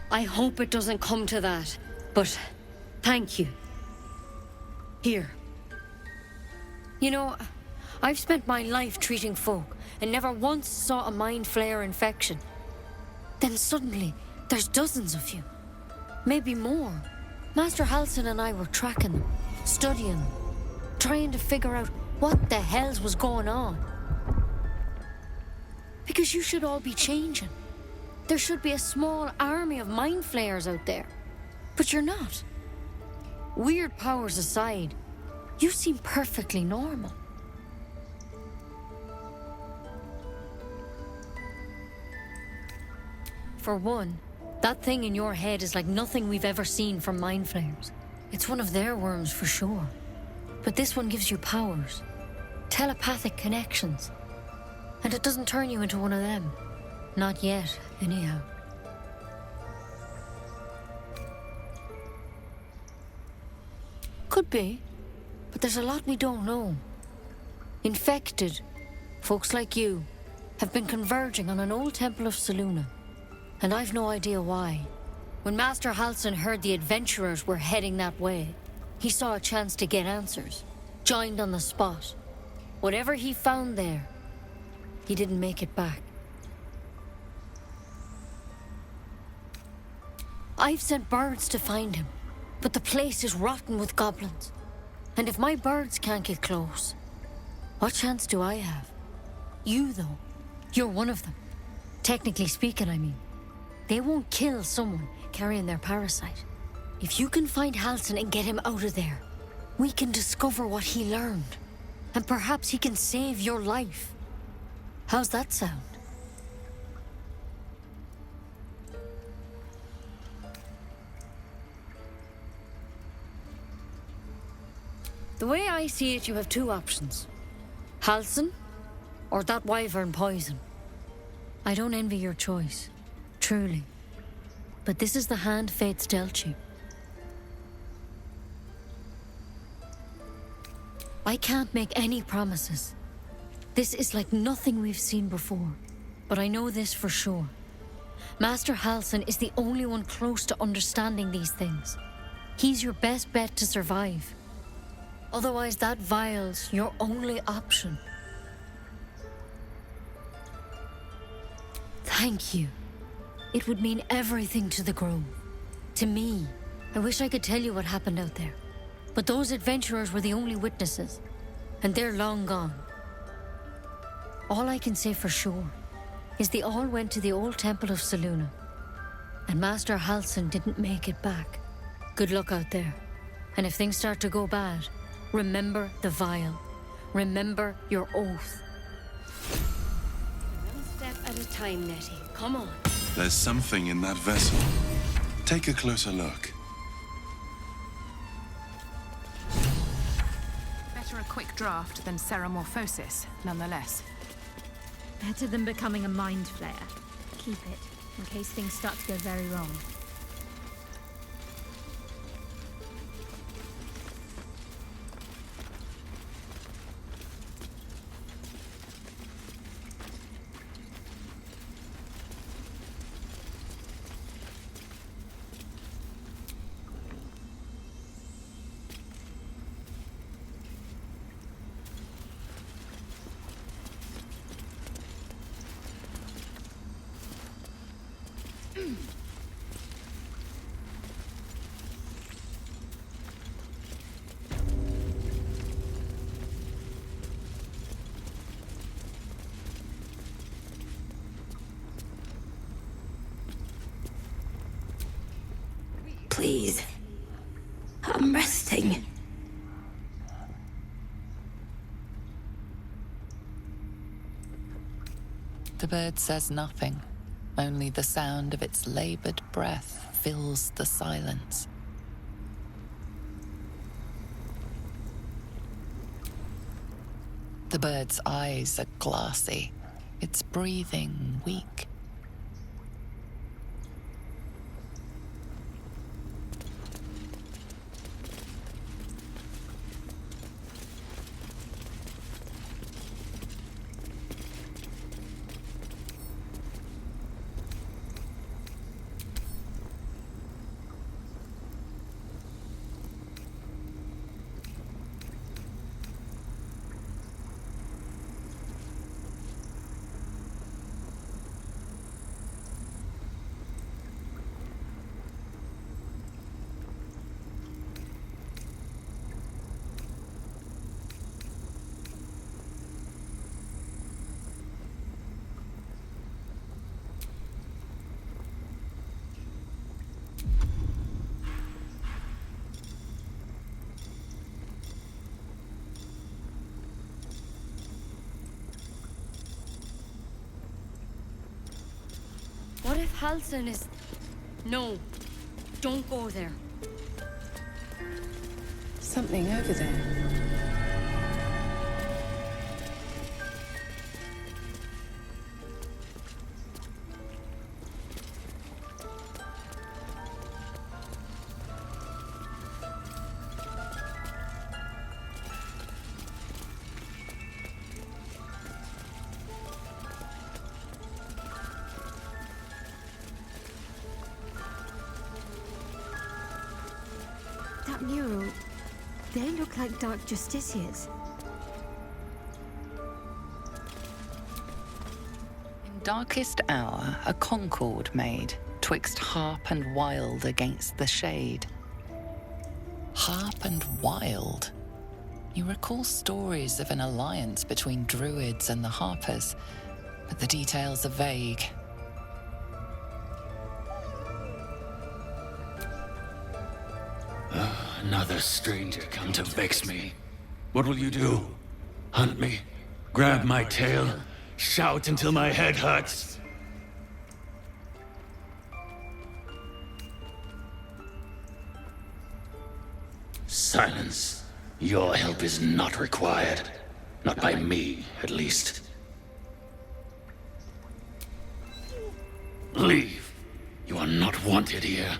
I hope it doesn't come to that, but thank you. Here. You know, I've spent my life treating folk and never once saw a mind flayer infection. Then suddenly, there's dozens of you. Maybe more. Master Halsin and I were tracking them, studying them, trying to figure out what the hells was going on. Because you should all be changing. There should be a small army of mind flayers out there. But you're not. Weird powers aside, you seem perfectly normal. For one, that thing in your head is like nothing we've ever seen from mind flayers. It's one of their worms for sure. But this one gives you powers. Telepathic connections. And it doesn't turn you into one of them. Not yet, anyhow. Could be. But there's a lot we don't know. Infected, folks like you, have been converging on an old temple of Selûne. And I've no idea why. When Master Halsin heard the adventurers were heading that way, he saw a chance to get answers. Joined on the spot. Whatever he found there, he didn't make it back. I've sent birds to find him, but the place is rotten with goblins. And if my birds can't get close, what chance do I have? You, though, you're one of them. Technically speaking, I mean. They won't kill someone carrying their parasite. If you can find Halsin and get him out of there, we can discover what he learned. And perhaps he can save your life. How's that sound? The way I see it, you have two options. Halsin, or that wyvern poison. I don't envy your choice. Truly. But this is the hand fate's dealt you. I can't make any promises. This is like nothing we've seen before. But I know this for sure. Master Halsin is the only one close to understanding these things. He's your best bet to survive. Otherwise, that vial's your only option. Thank you. It would mean everything to the Grove. To me. I wish I could tell you what happened out there. But those adventurers were the only witnesses. And they're long gone. All I can say for sure is they all went to the old temple of Selûne. And Master Halsin didn't make it back. Good luck out there. And if things start to go bad, remember the vial. Remember your oath. One step at a time, Nettie. Come on. There's something in that vessel. Take a closer look. Better a quick draft than ceramorphosis, nonetheless. Better than becoming a mind flayer. Keep it, in case things start to go very wrong. please. I'm resting. The bird says nothing. Only the sound of its labored breath fills the silence. The bird's eyes are glassy, its breathing weak. What if Halsin is... No, don't go there. Something over there. That mural, they look like Dark Justiciars. In darkest hour, a concord made, twixt harp and wild against the shade. Harp and wild? You recall stories of an alliance between druids and the harpers, but the details are vague. Another stranger come to vex me. What will you do? Hunt me? Grab my tail? Shout until my head hurts? Silence. Your help is not required. Not by me, at least. Leave. You are not wanted here.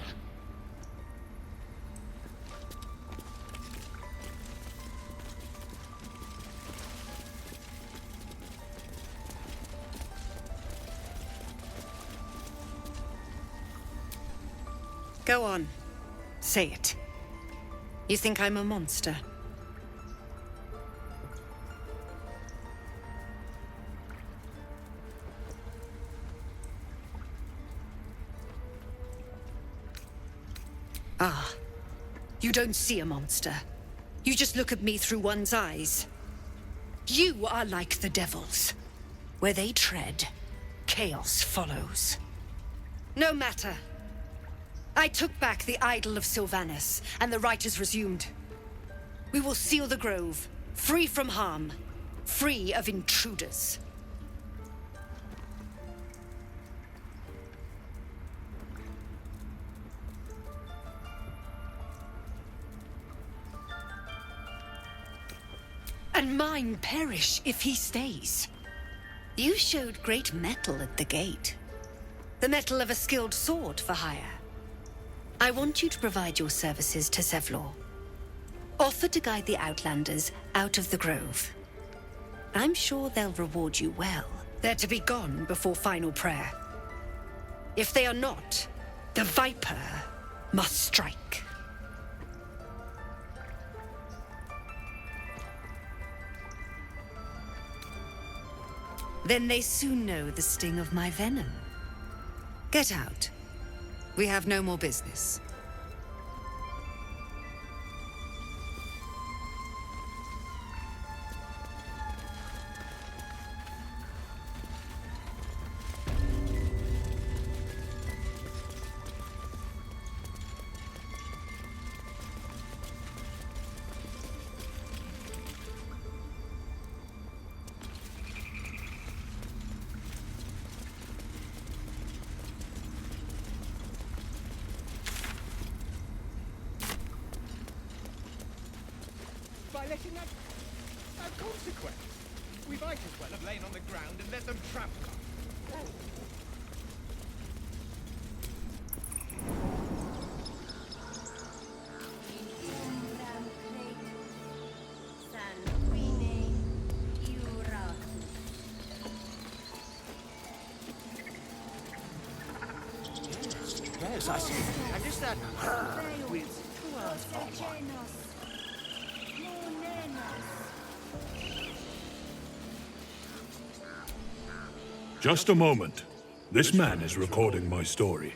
Go on. Say it. You think I'm a monster? Ah. You don't see a monster. You just look at me through one's eyes. You are like the devils. Where they tread, chaos follows. No matter. I took back the idol of Sylvanas, and the rite is resumed. We will seal the grove, free from harm, free of intruders. And mine perish if he stays. You showed great mettle at the gate. The mettle of a skilled sword for hire. I want you to provide your services to Sevlor. Offer to guide the Outlanders out of the grove. I'm sure they'll reward you well. They're to be gone before final prayer. If they are not, the Viper must strike. Then they soon know the sting of my venom. Get out. We have no more business. letting that have consequence. We might as well have lain on the ground and let them trample us. Yes, I see. And is that her with two R's on one? Just a moment. This man is recording my story.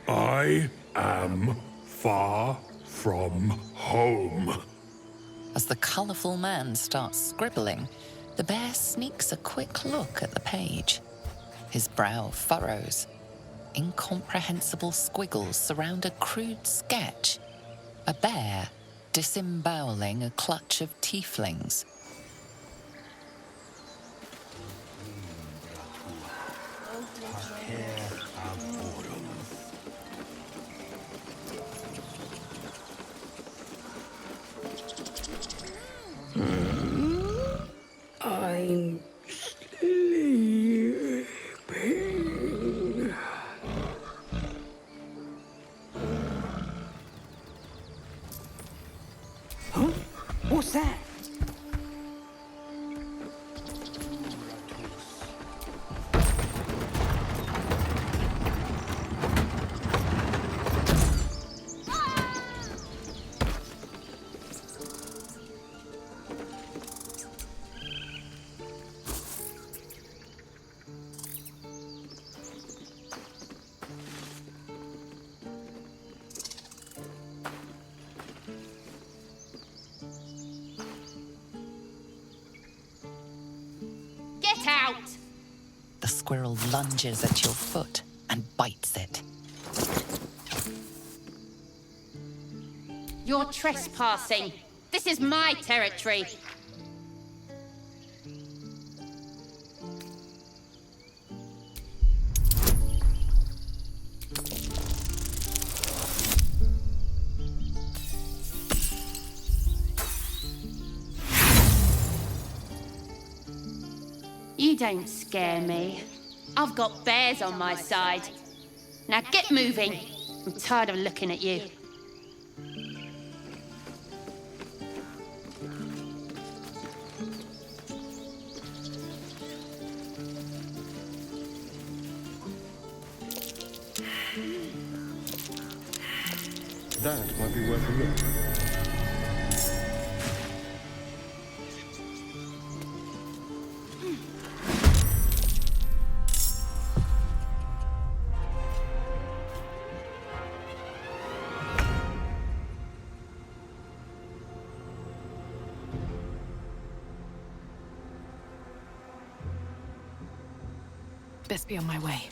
I am far from home. As the colourful man starts scribbling, the bear sneaks a quick look at the page. His brow furrows. Incomprehensible squiggles surround a crude sketch. A bear disemboweling a clutch of tieflings. I'm sleeping. Huh? What's that? Get out! The squirrel lunges at your foot and bites it. You're trespassing. This is my territory. You don't scare me. I've got bears on my side. Now get moving. I'm tired of looking at you. That might be worth a look. Best be on my way.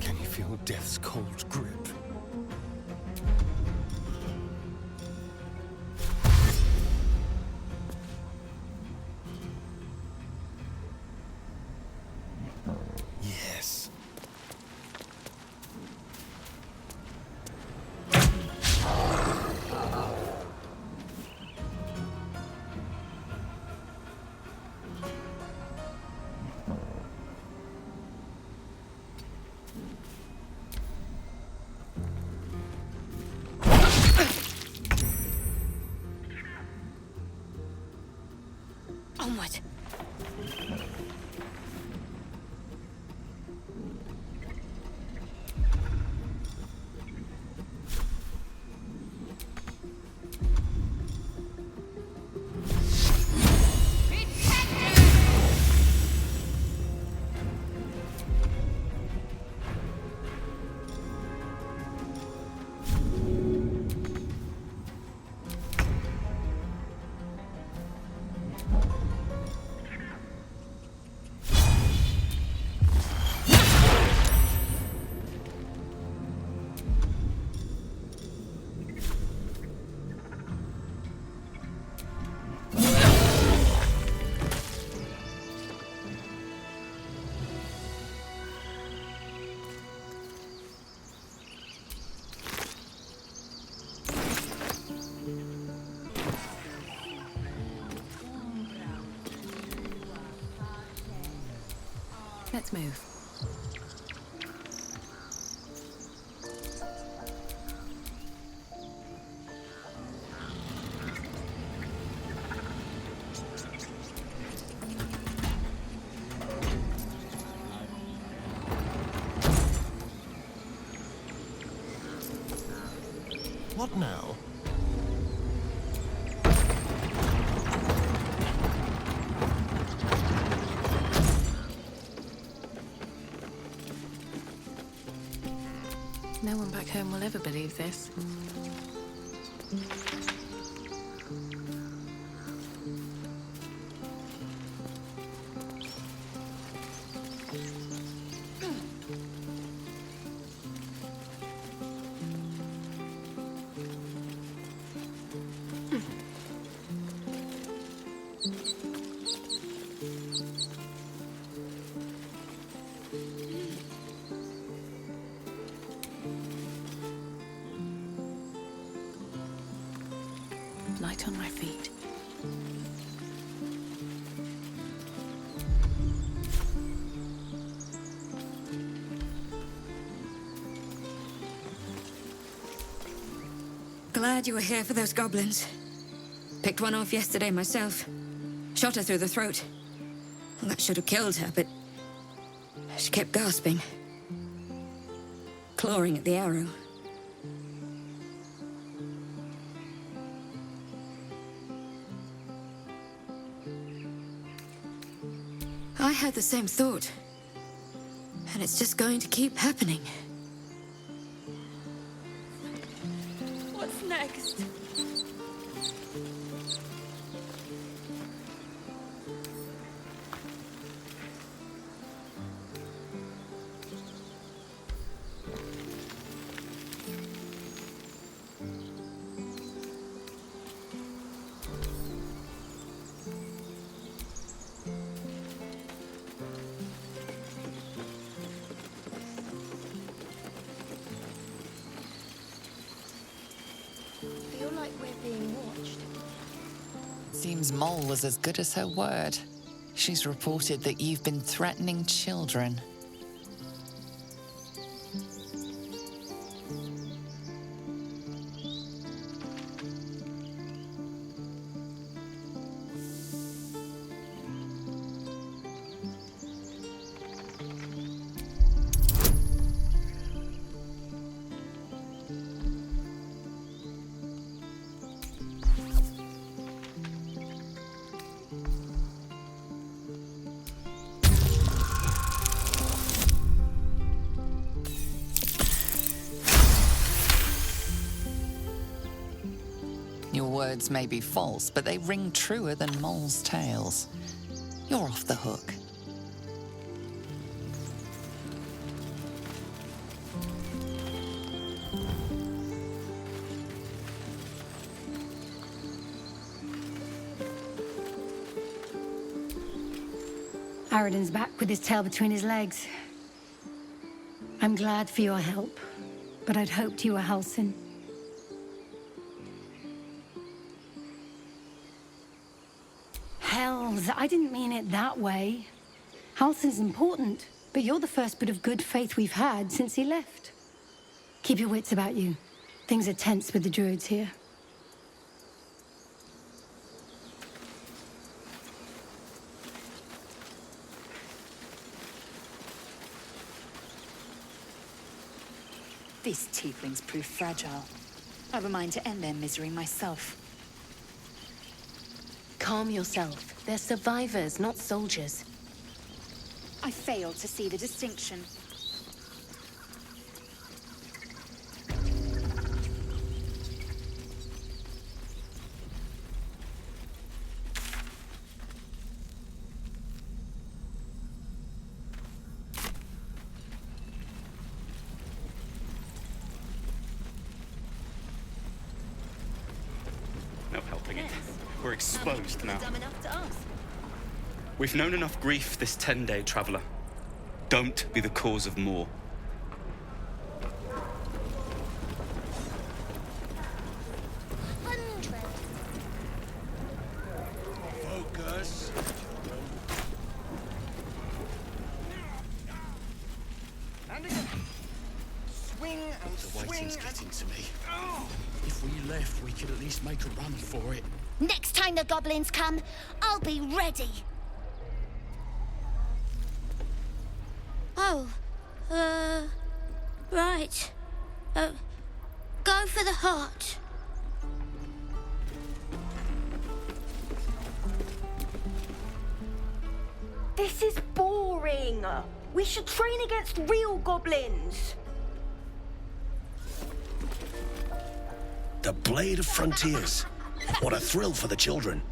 Can you feel death's cold grip? Yes. Onward. Let's move. What now? No one back home will ever believe this. Light on my feet. Glad you were here for those goblins. Picked one off yesterday myself. Shot her through the throat. Well, that should have killed her, but she kept gasping. Clawing at the arrow. I had the same thought. And it's just going to keep happening. What's next? Feel like we're being watched. Seems Mole was as good as her word. She's reported that you've been threatening children. Your words may be false, but they ring truer than Mole's tales. You're off the hook. Aradin's back with his tail between his legs. I'm glad for your help, but I'd hoped you were Halsin. Hells, I didn't mean it that way. Halsin's important, but you're the first bit of good faith we've had since he left. Keep your wits about you. Things are tense with the druids here. These tieflings prove fragile. I've a mind to end their misery myself. Calm yourself. They're survivors, not soldiers. I fail to see the distinction. We're exposed now. Dumb enough to ask. We've known enough grief this 10-day traveler. Don't be the cause of more. Focus. And again. Swing and The swing waiting's and... getting to me. If we left, we could at least make a run for it. Next time the goblins come, I'll be ready. Oh, right. Go for the heart. This is boring. We should train against real goblins. The Blade of Frontiers. What a thrill for the children.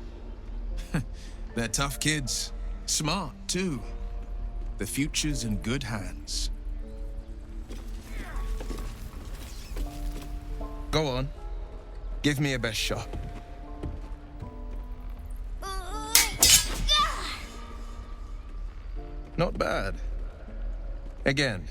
They're tough kids. Smart, too. The future's in good hands. Go on. Give me a best shot. Not bad. Again.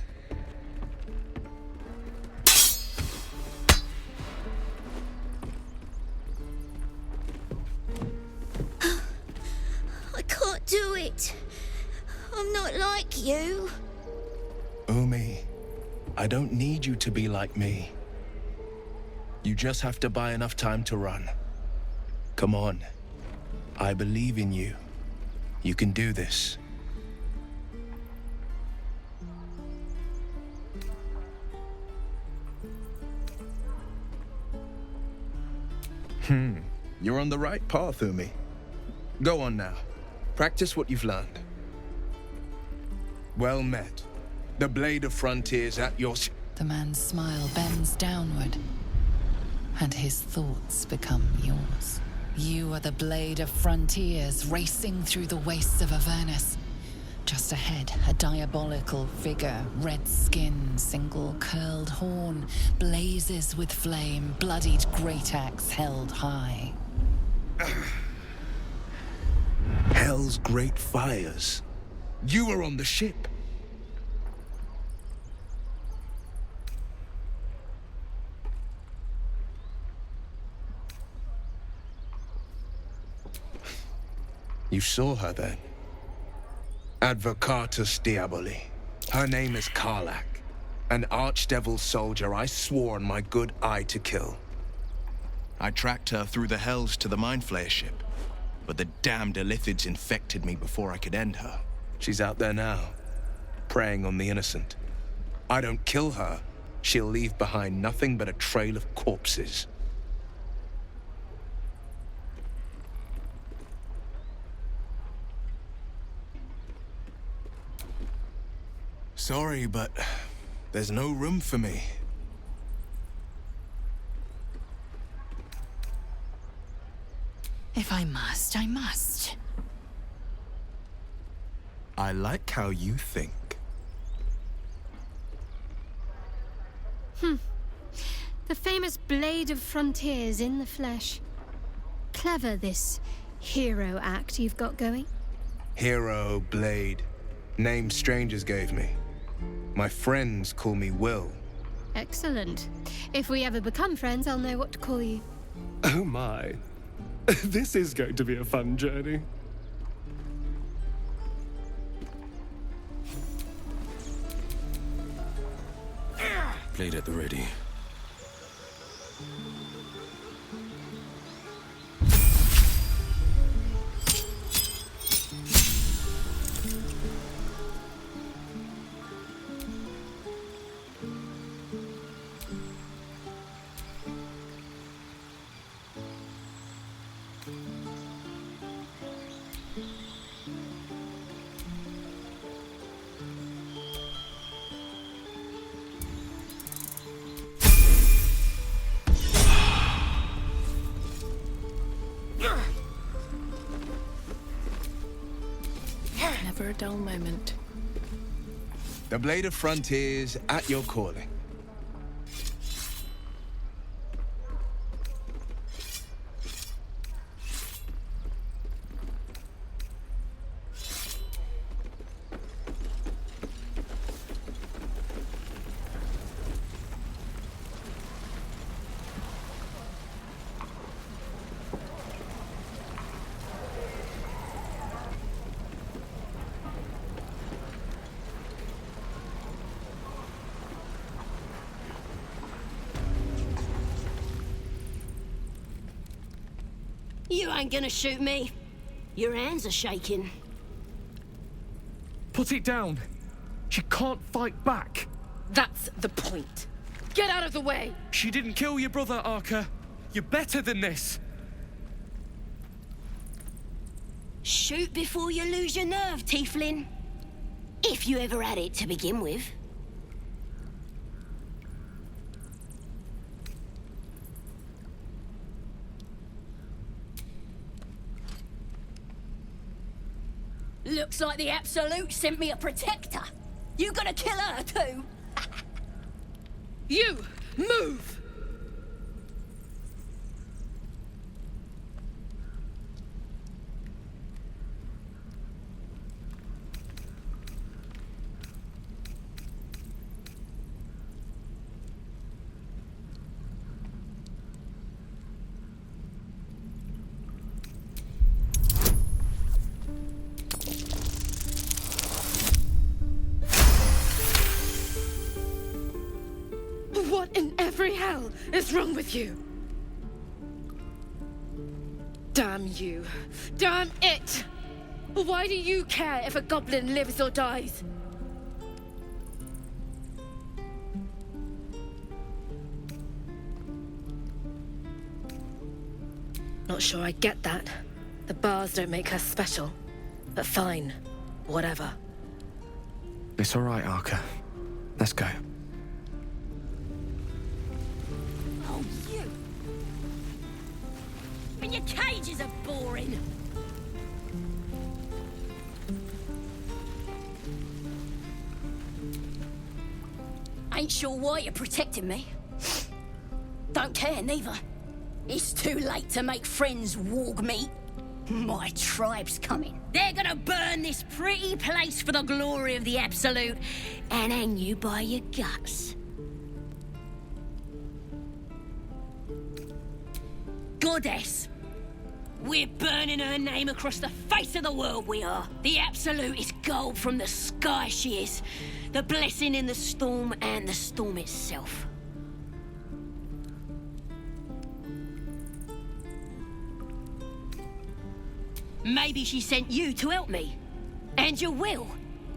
I can't do it. I'm not like you. Umi, I don't need you to be like me. You just have to buy enough time to run. Come on. I believe in you. You can do this. You're on the right path, Umi. Go on now. Practice what you've learned. Well met. The Blade of Frontiers at your... The man's smile bends downward, and his thoughts become yours. You are the Blade of Frontiers, racing through the wastes of Avernus. Just ahead, a diabolical figure, red skin, single curled horn, blazes with flame, bloodied great axe held high. Hell's great fires. You were on the ship. You saw her then? Advocatus Diaboli. Her name is Karlach, an archdevil soldier I swore on my good eye to kill. I tracked her through the hells to the Mind Flayer ship, but the damned Illithids infected me before I could end her. She's out there now, preying on the innocent. I don't kill her, she'll leave behind nothing but a trail of corpses. Sorry, but there's no room for me. If I must, I must. I like how you think. The famous Blade of Frontiers in the flesh. Clever, this hero act you've got going. Hero, Blade. Name strangers gave me. My friends call me Will. Excellent. If we ever become friends, I'll know what to call you. Oh my. This is going to be a fun journey. Blade at the ready. Never a dull moment. The Blade of Frontiers at your calling. You ain't gonna shoot me. Your hands are shaking. Put it down. She can't fight back. That's the point. Get out of the way! She didn't kill your brother, Arca. You're better than this. Shoot before you lose your nerve, Tiefling. If you ever had it to begin with. Looks like the Absolute sent me a protector. You gonna kill her too? You! Move! What in every hell is wrong with you? Damn you. Damn it! Why do you care if a goblin lives or dies? Not sure I get that. The bars don't make her special. But fine. Whatever. It's all right, Arca. Let's go. Oh, you! And your cages are boring. Ain't sure why you're protecting me. Don't care, neither. It's too late to make friends, warg meat. My tribe's coming. They're gonna burn this pretty place for the glory of the Absolute and hang you by your guts. Goddess. We're burning her name across the face of the world, we are. The Absolute is gold from the sky, she is. The blessing in the storm and the storm itself. Maybe she sent you to help me. And you will,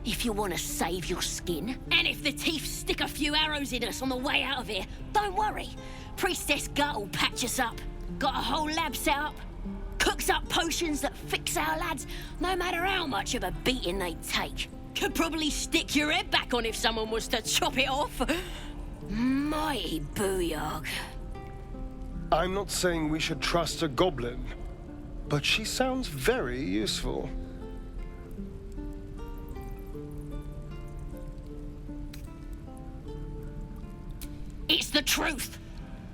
if you want to save your skin. And if the Teeth stick a few arrows in us on the way out of here, don't worry. Priestess Gut will patch us up. Got a whole lab set up. Cooks up potions that fix our lads, no matter how much of a beating they take. Could probably stick your head back on if someone was to chop it off. Mighty booyog. I'm not saying we should trust a goblin, but she sounds very useful. It's the truth.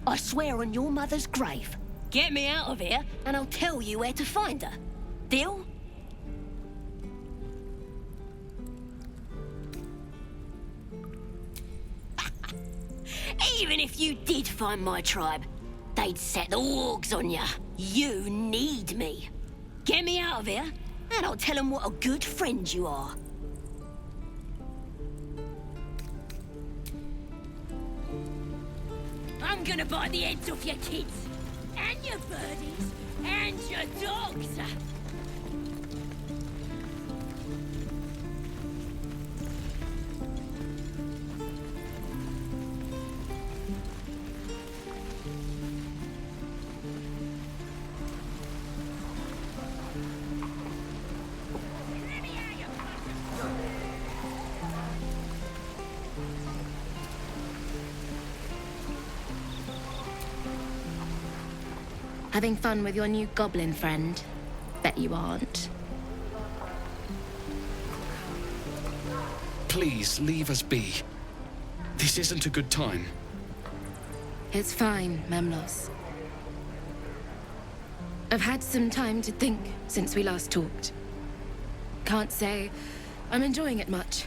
I swear on your mother's grave. Get me out of here, and I'll tell you where to find her. Deal? Even if you did find my tribe, they'd set the wargs on ya. You need me. Get me out of here, and I'll tell them what a good friend you are. I'm gonna bite the heads off your kids, and your birdies, and your dogs. Having fun with your new goblin friend? Bet you aren't. Please, leave us be. This isn't a good time. It's fine, Memlos. I've had some time to think since we last talked. Can't say I'm enjoying it much.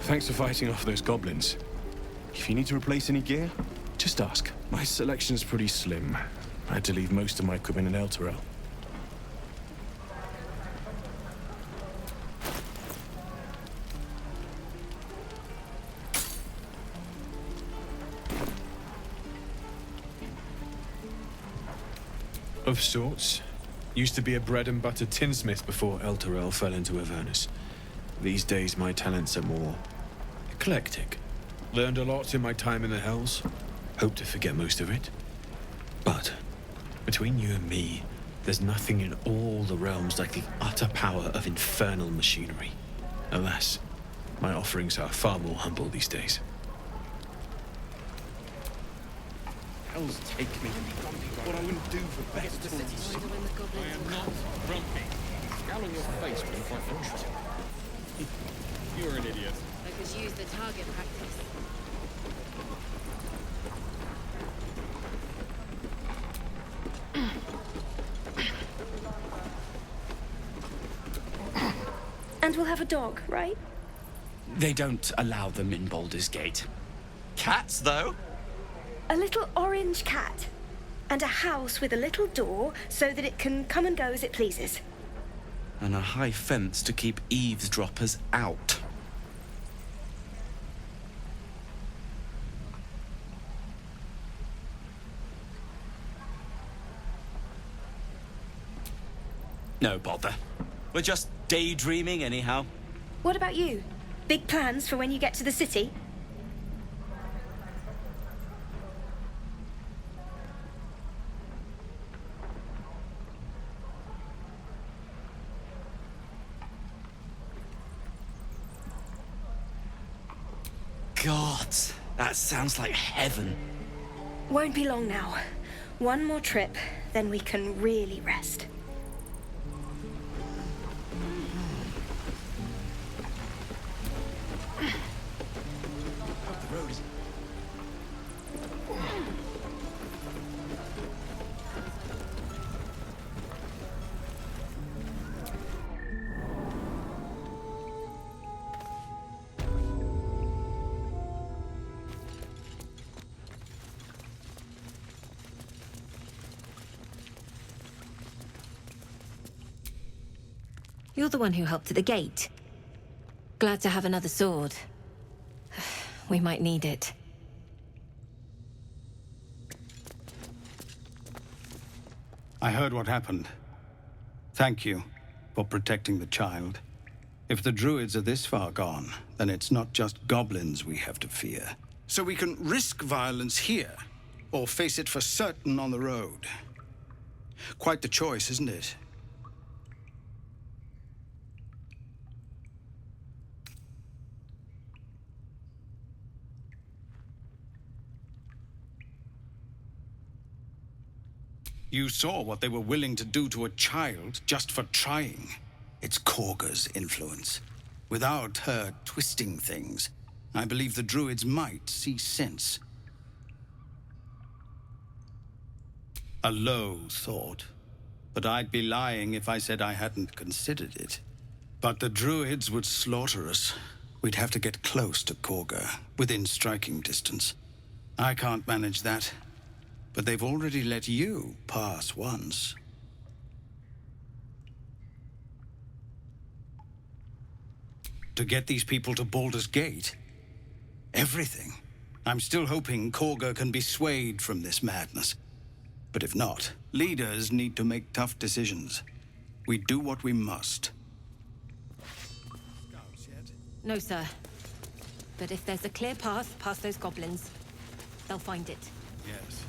Thanks for fighting off those goblins. If you need to replace any gear, just ask. My selection's pretty slim. I had to leave most of my equipment in Elturel. Of sorts. Used to be a bread and butter tinsmith before Elturel fell into Avernus. These days my talents are more eclectic. Learned a lot in my time in the Hells. Hope to forget most of it. But between you and me, there's nothing in all the realms like the utter power of infernal machinery. Alas, my offerings are far more humble these days. Hells take me. What I wouldn't do for best tools. I am not grumpy. Scowl on your face when you quite interested. You're an idiot. I could use the target practice. And we'll have a dog, right? They don't allow them in Baldur's Gate. Cats, though? A little orange cat. And a house with a little door so that it can come and go as it pleases. And a high fence to keep eavesdroppers out. No bother. We're just daydreaming anyhow. What about you? Big plans for when you get to the city? God, that sounds like heaven. Won't be long now. One more trip, then we can really rest. The road is... You're the one who helped at the gate. Glad to have another sword. We might need it. I heard what happened. Thank you for protecting the child. If the druids are this far gone, then it's not just goblins we have to fear. So we can risk violence here, or face it for certain on the road. Quite the choice, isn't it? You saw what they were willing to do to a child just for trying. It's Korga's influence. Without her twisting things, I believe the druids might see sense. A low thought, but I'd be lying if I said I hadn't considered it. But the druids would slaughter us. We'd have to get close to Korga, within striking distance. I can't manage that. But they've already let you pass once. To get these people to Baldur's Gate? Everything. I'm still hoping Korga can be swayed from this madness. But if not, leaders need to make tough decisions. We do what we must. No, sir. But if there's a clear path past those goblins, they'll find it. Yes.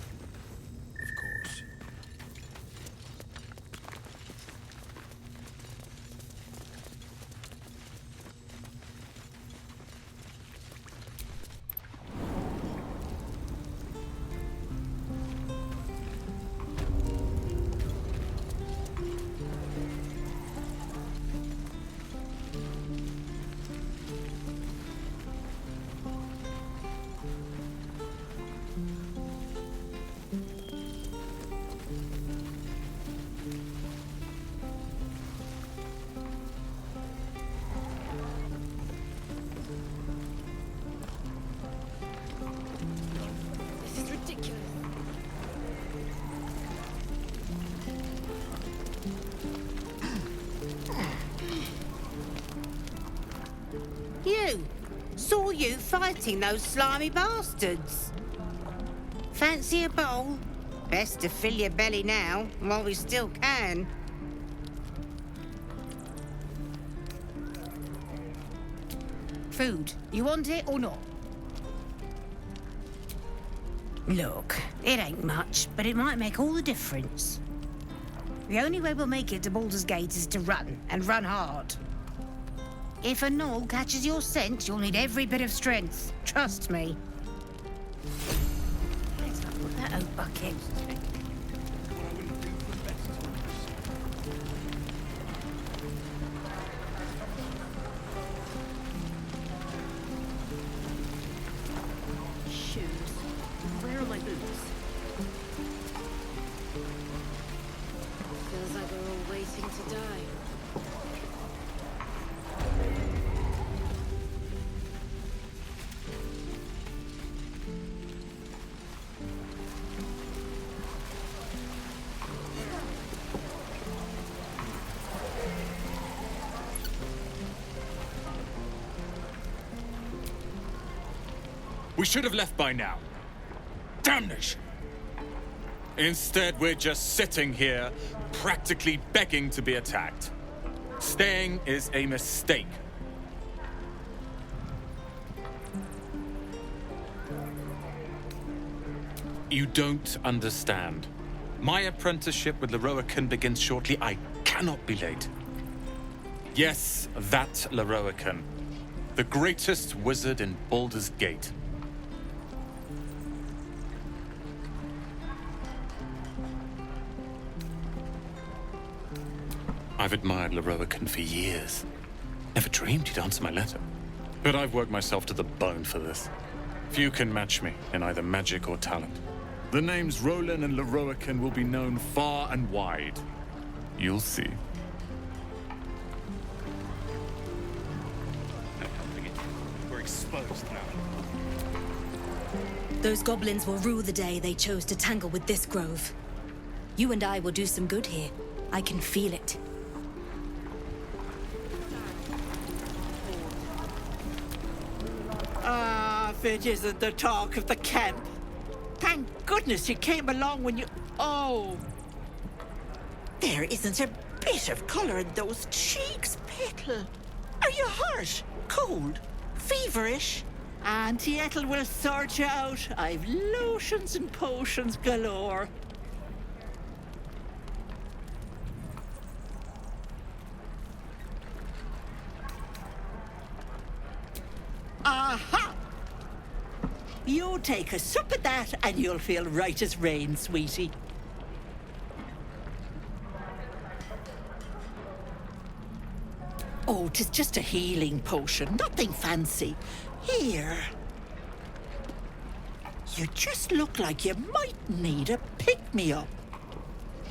Saw you fighting those slimy bastards. Fancy a bowl? Best to fill your belly now, while we still can. Food. You want it or not? Look, it ain't much, but it might make all the difference. The only way we'll make it to Baldur's Gate is to run, and run hard. If a gnoll catches your scent, you'll need every bit of strength. Trust me. Let's not put that oat bucket. Shoes. Where are my boots? Feels like we're all waiting to die. We should have left by now. Damnation! Instead, we're just sitting here, practically begging to be attacked. Staying is a mistake. You don't understand. My apprenticeship with Leroican begins shortly. I cannot be late. Yes, that Leroican. The greatest wizard in Baldur's Gate. I've admired Leroican for years. Never dreamed he'd answer my letter. But I've worked myself to the bone for this. Few can match me in either magic or talent. The names Roland and Leroican will be known far and wide. You'll see. We're exposed now. Those goblins will rue the day they chose to tangle with this grove. You and I will do some good here. I can feel it. Ah, if it isn't the talk of the camp. Thank goodness you came along when you... Oh! There isn't a bit of colour in those cheeks, Petal. Are you hurt? Cold? Feverish? Auntie Ethel will sort you out. I've lotions and potions galore. Aha! You take a sup of that and you'll feel right as rain, sweetie. Oh, 'tis just a healing potion, nothing fancy. Here. You just look like you might need a pick-me-up.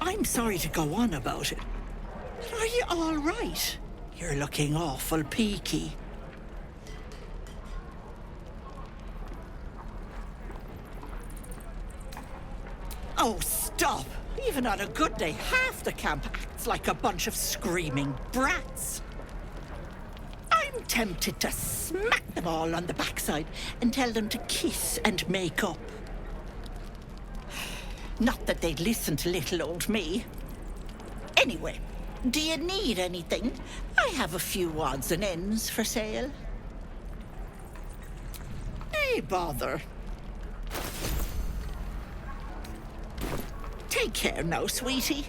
I'm sorry to go on about it, but are you all right? You're looking awful peaky. Oh, stop! Even on a good day, half the camp acts like a bunch of screaming brats. I'm tempted to smack them all on the backside and tell them to kiss and make up. Not that they'd listen to little old me. Anyway, do you need anything? I have a few odds and ends for sale. Hey, bother. Take care now, sweetie.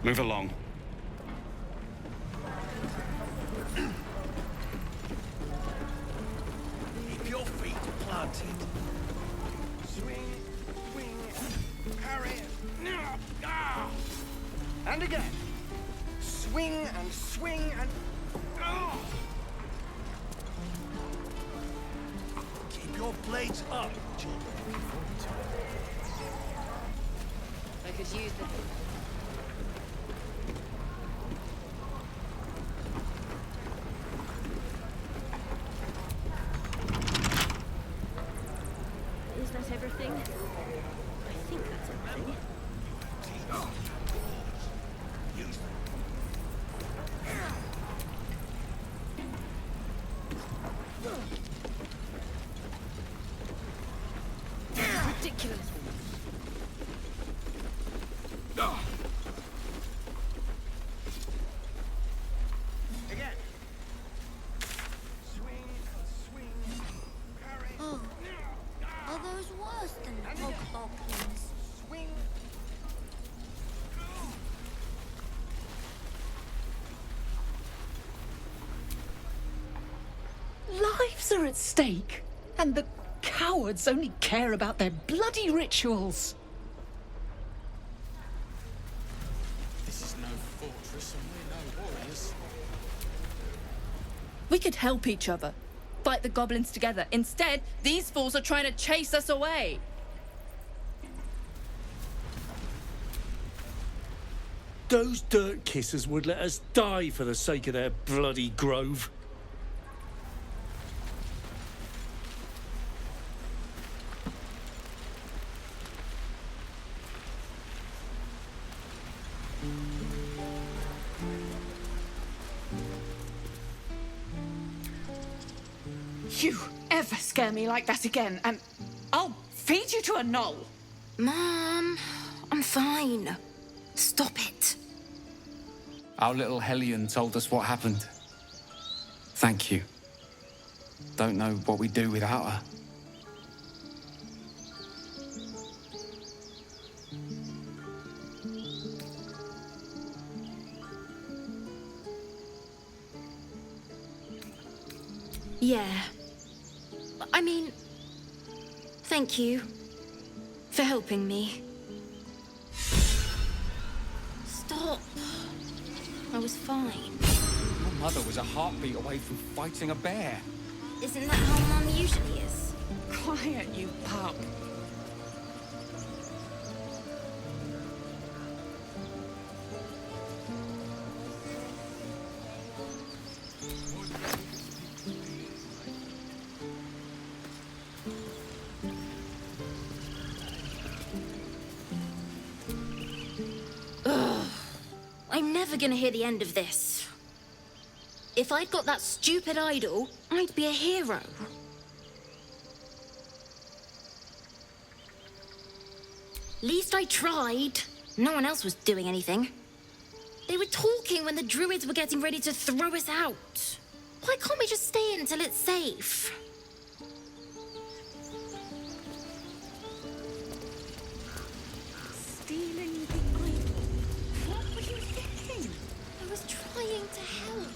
Move along. Keep your feet planted. Swing, swing, parry. Ah! And again. Swing and swing and... Oh! Keep your blades up. I could use the... Is that everything? I think that's everything. Ridiculous. Again. Swing, swing, carry. Oh. Are those worse than the Pogboglins? Swing. Lives are at stake, and the cowards only care about their bloody rituals. This is no fortress and we're no warriors. We could help each other. Fight the goblins together. Instead, these fools are trying to chase us away. Those dirt kissers would let us die for the sake of their bloody grove. You ever scare me like that again, and I'll feed you to a knoll. Mom, I'm fine. Stop it. Our little Hellion told us what happened. Thank you. Don't know what we'd do without her. Yeah. I mean, thank you for helping me. Stop. I was fine. Your mother was a heartbeat away from fighting a bear. Isn't that how Mum usually is? Quiet, you pup. Ugh. I'm never gonna hear the end of this. If I'd got that stupid idol, I'd be a hero. Least I tried. No one else was doing anything. They were talking when the druids were getting ready to throw us out. Why can't we just stay until it's safe? Stealing the idol. What were you thinking? I was trying to help.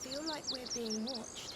Feel like we're being watched.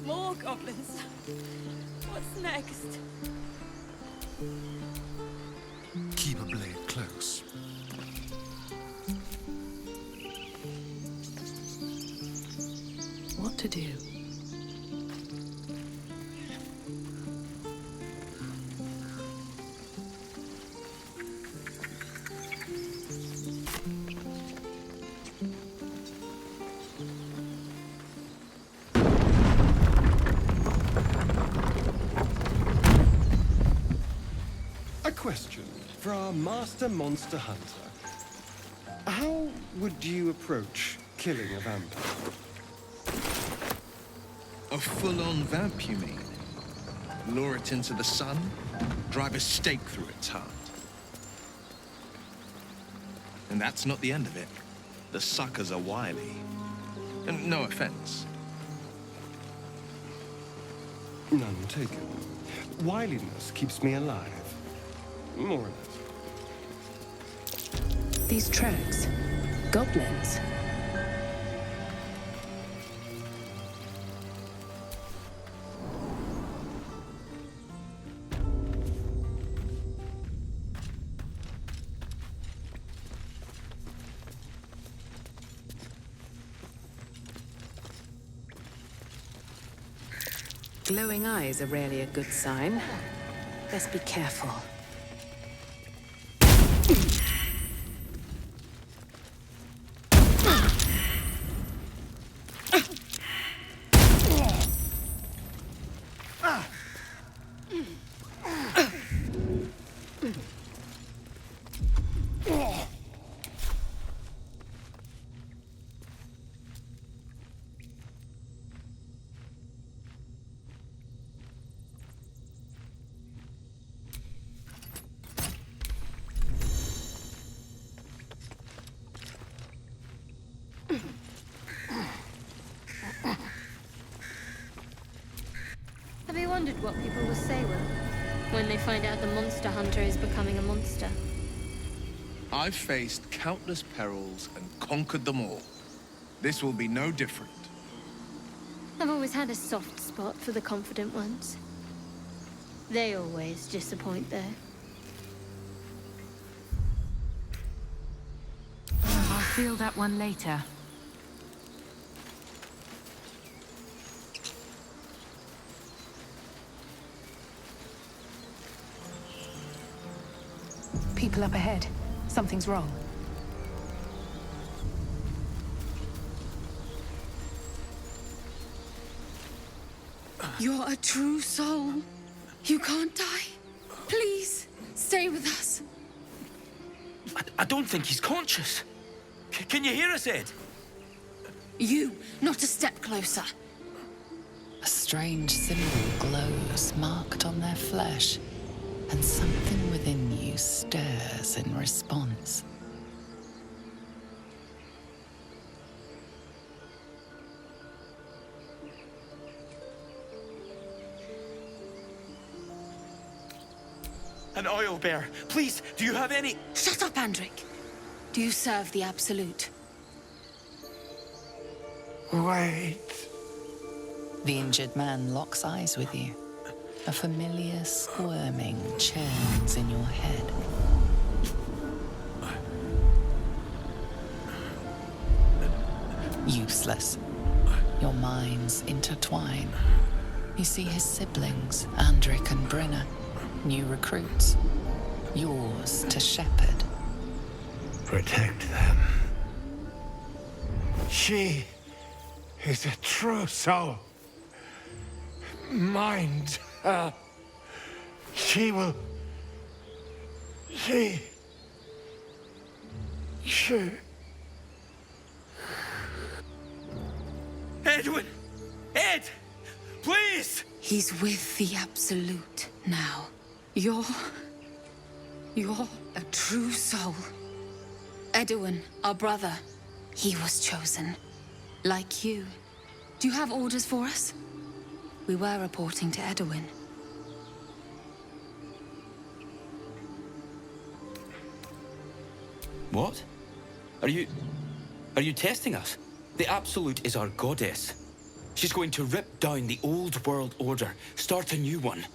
More goblins. What's next? Keep a blade close. What to do? A question for our master monster hunter. How would you approach killing a vampire? A full-on vamp, you mean? Lure it into the sun, drive a stake through its heart. And that's not the end of it. The suckers are wily. And no offense. None taken. Wiliness keeps me alive. More or less. These tracks. Goblins. Glowing eyes are rarely a good sign. Best be careful. wondered what people will say when they find out the monster hunter is becoming a monster. I've faced countless perils and conquered them all. This will be no different. I've always had a soft spot for the confident ones. They always disappoint, though. I'll feel that one later. People up ahead. Something's wrong. You're a true soul. You can't die. Please, stay with us. I don't think he's conscious. Can you hear us, Ed? You, not a step closer. A strange symbol glows, marked on their flesh, and something within you stirs in response. An oil bear. Please, do you have any... Shut up, Andric. Do you serve the Absolute? Wait. The injured man locks eyes with you. A familiar squirming churns in your head. Useless. Your minds intertwine. You see his siblings, Andric and Brenna. New recruits. Yours to shepherd. Protect them. She is a true soul. Mind her. She will... She... Edwin! Ed! Please! He's with the Absolute now. You're a true soul. Edwin, our brother, he was chosen. Like you. Do you have orders for us? We were reporting to Edwin. What? Are you testing us? The Absolute is our goddess. She's going to rip down the old world order, start a new one.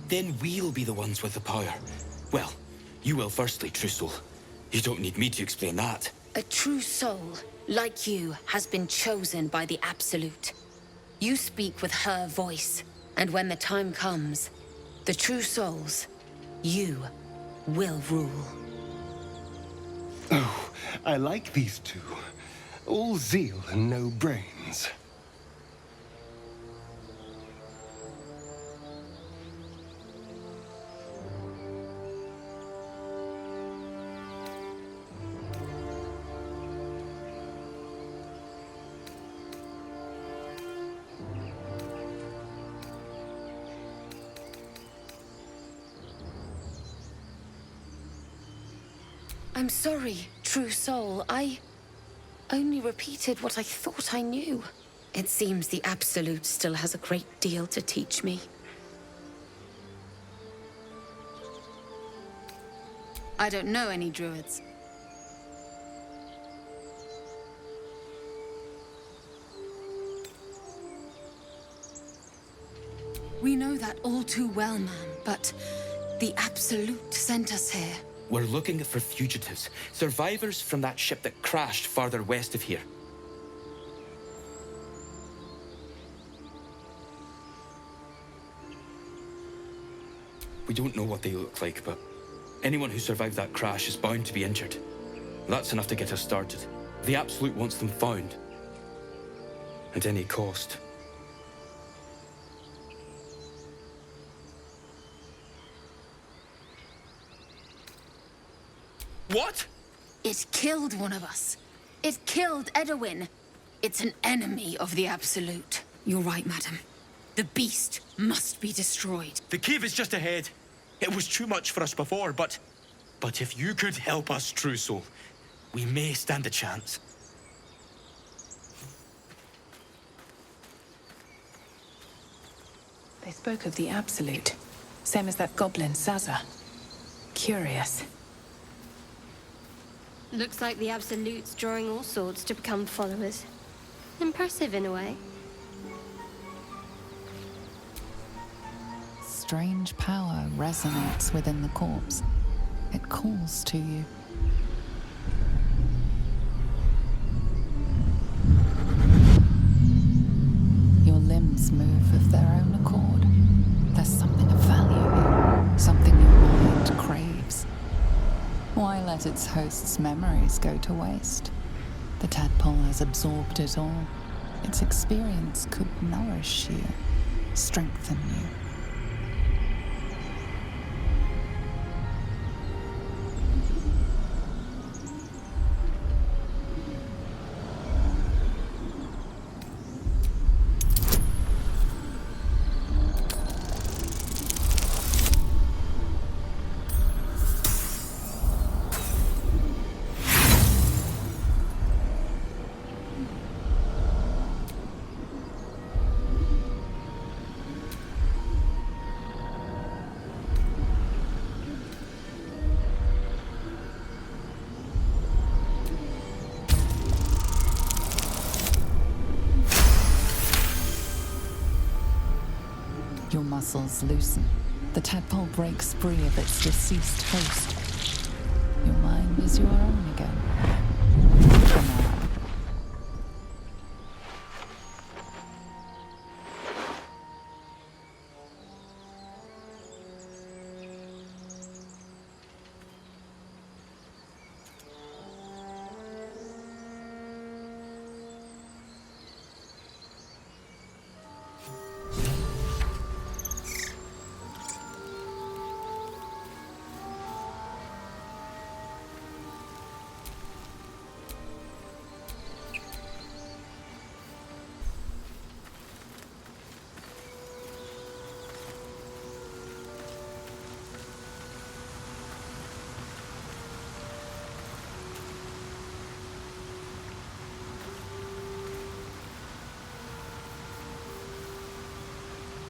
Then we'll be the ones with the power. Well, you will firstly, true soul. You don't need me to explain that. A true soul, like you, has been chosen by the Absolute. You speak with her voice, and when the time comes, the true souls, you will rule. Oh, I like these two. All zeal and no brains. I'm sorry, true soul. I only repeated what I thought I knew. It seems the Absolute still has a great deal to teach me. I don't know any druids. We know that all too well, ma'am, but the Absolute sent us here. We're looking for fugitives, survivors from that ship that crashed farther west of here. We don't know what they look like, but anyone who survived that crash is bound to be injured. That's enough to get us started. The Absolute wants them found. At any cost. What? It killed one of us. It killed Edwin. It's an enemy of the Absolute. You're right, madam. The beast must be destroyed. The cave is just ahead. It was too much for us before, but if you could help us, true soul, we may stand a chance. They spoke of the Absolute. Same as that goblin, Zaza. Curious. Looks like the Absolute's drawing all sorts to become followers. Impressive in a way. Strange power resonates within the corpse. It calls to you. Your limbs move of their own accord. There's something of value here, something your mind craves. Why let its host's memories go to waste? The tadpole has absorbed it all. Its experience could nourish you, strengthen you. Your muscles loosen. The tadpole breaks free of its deceased host. Your mind is your own again.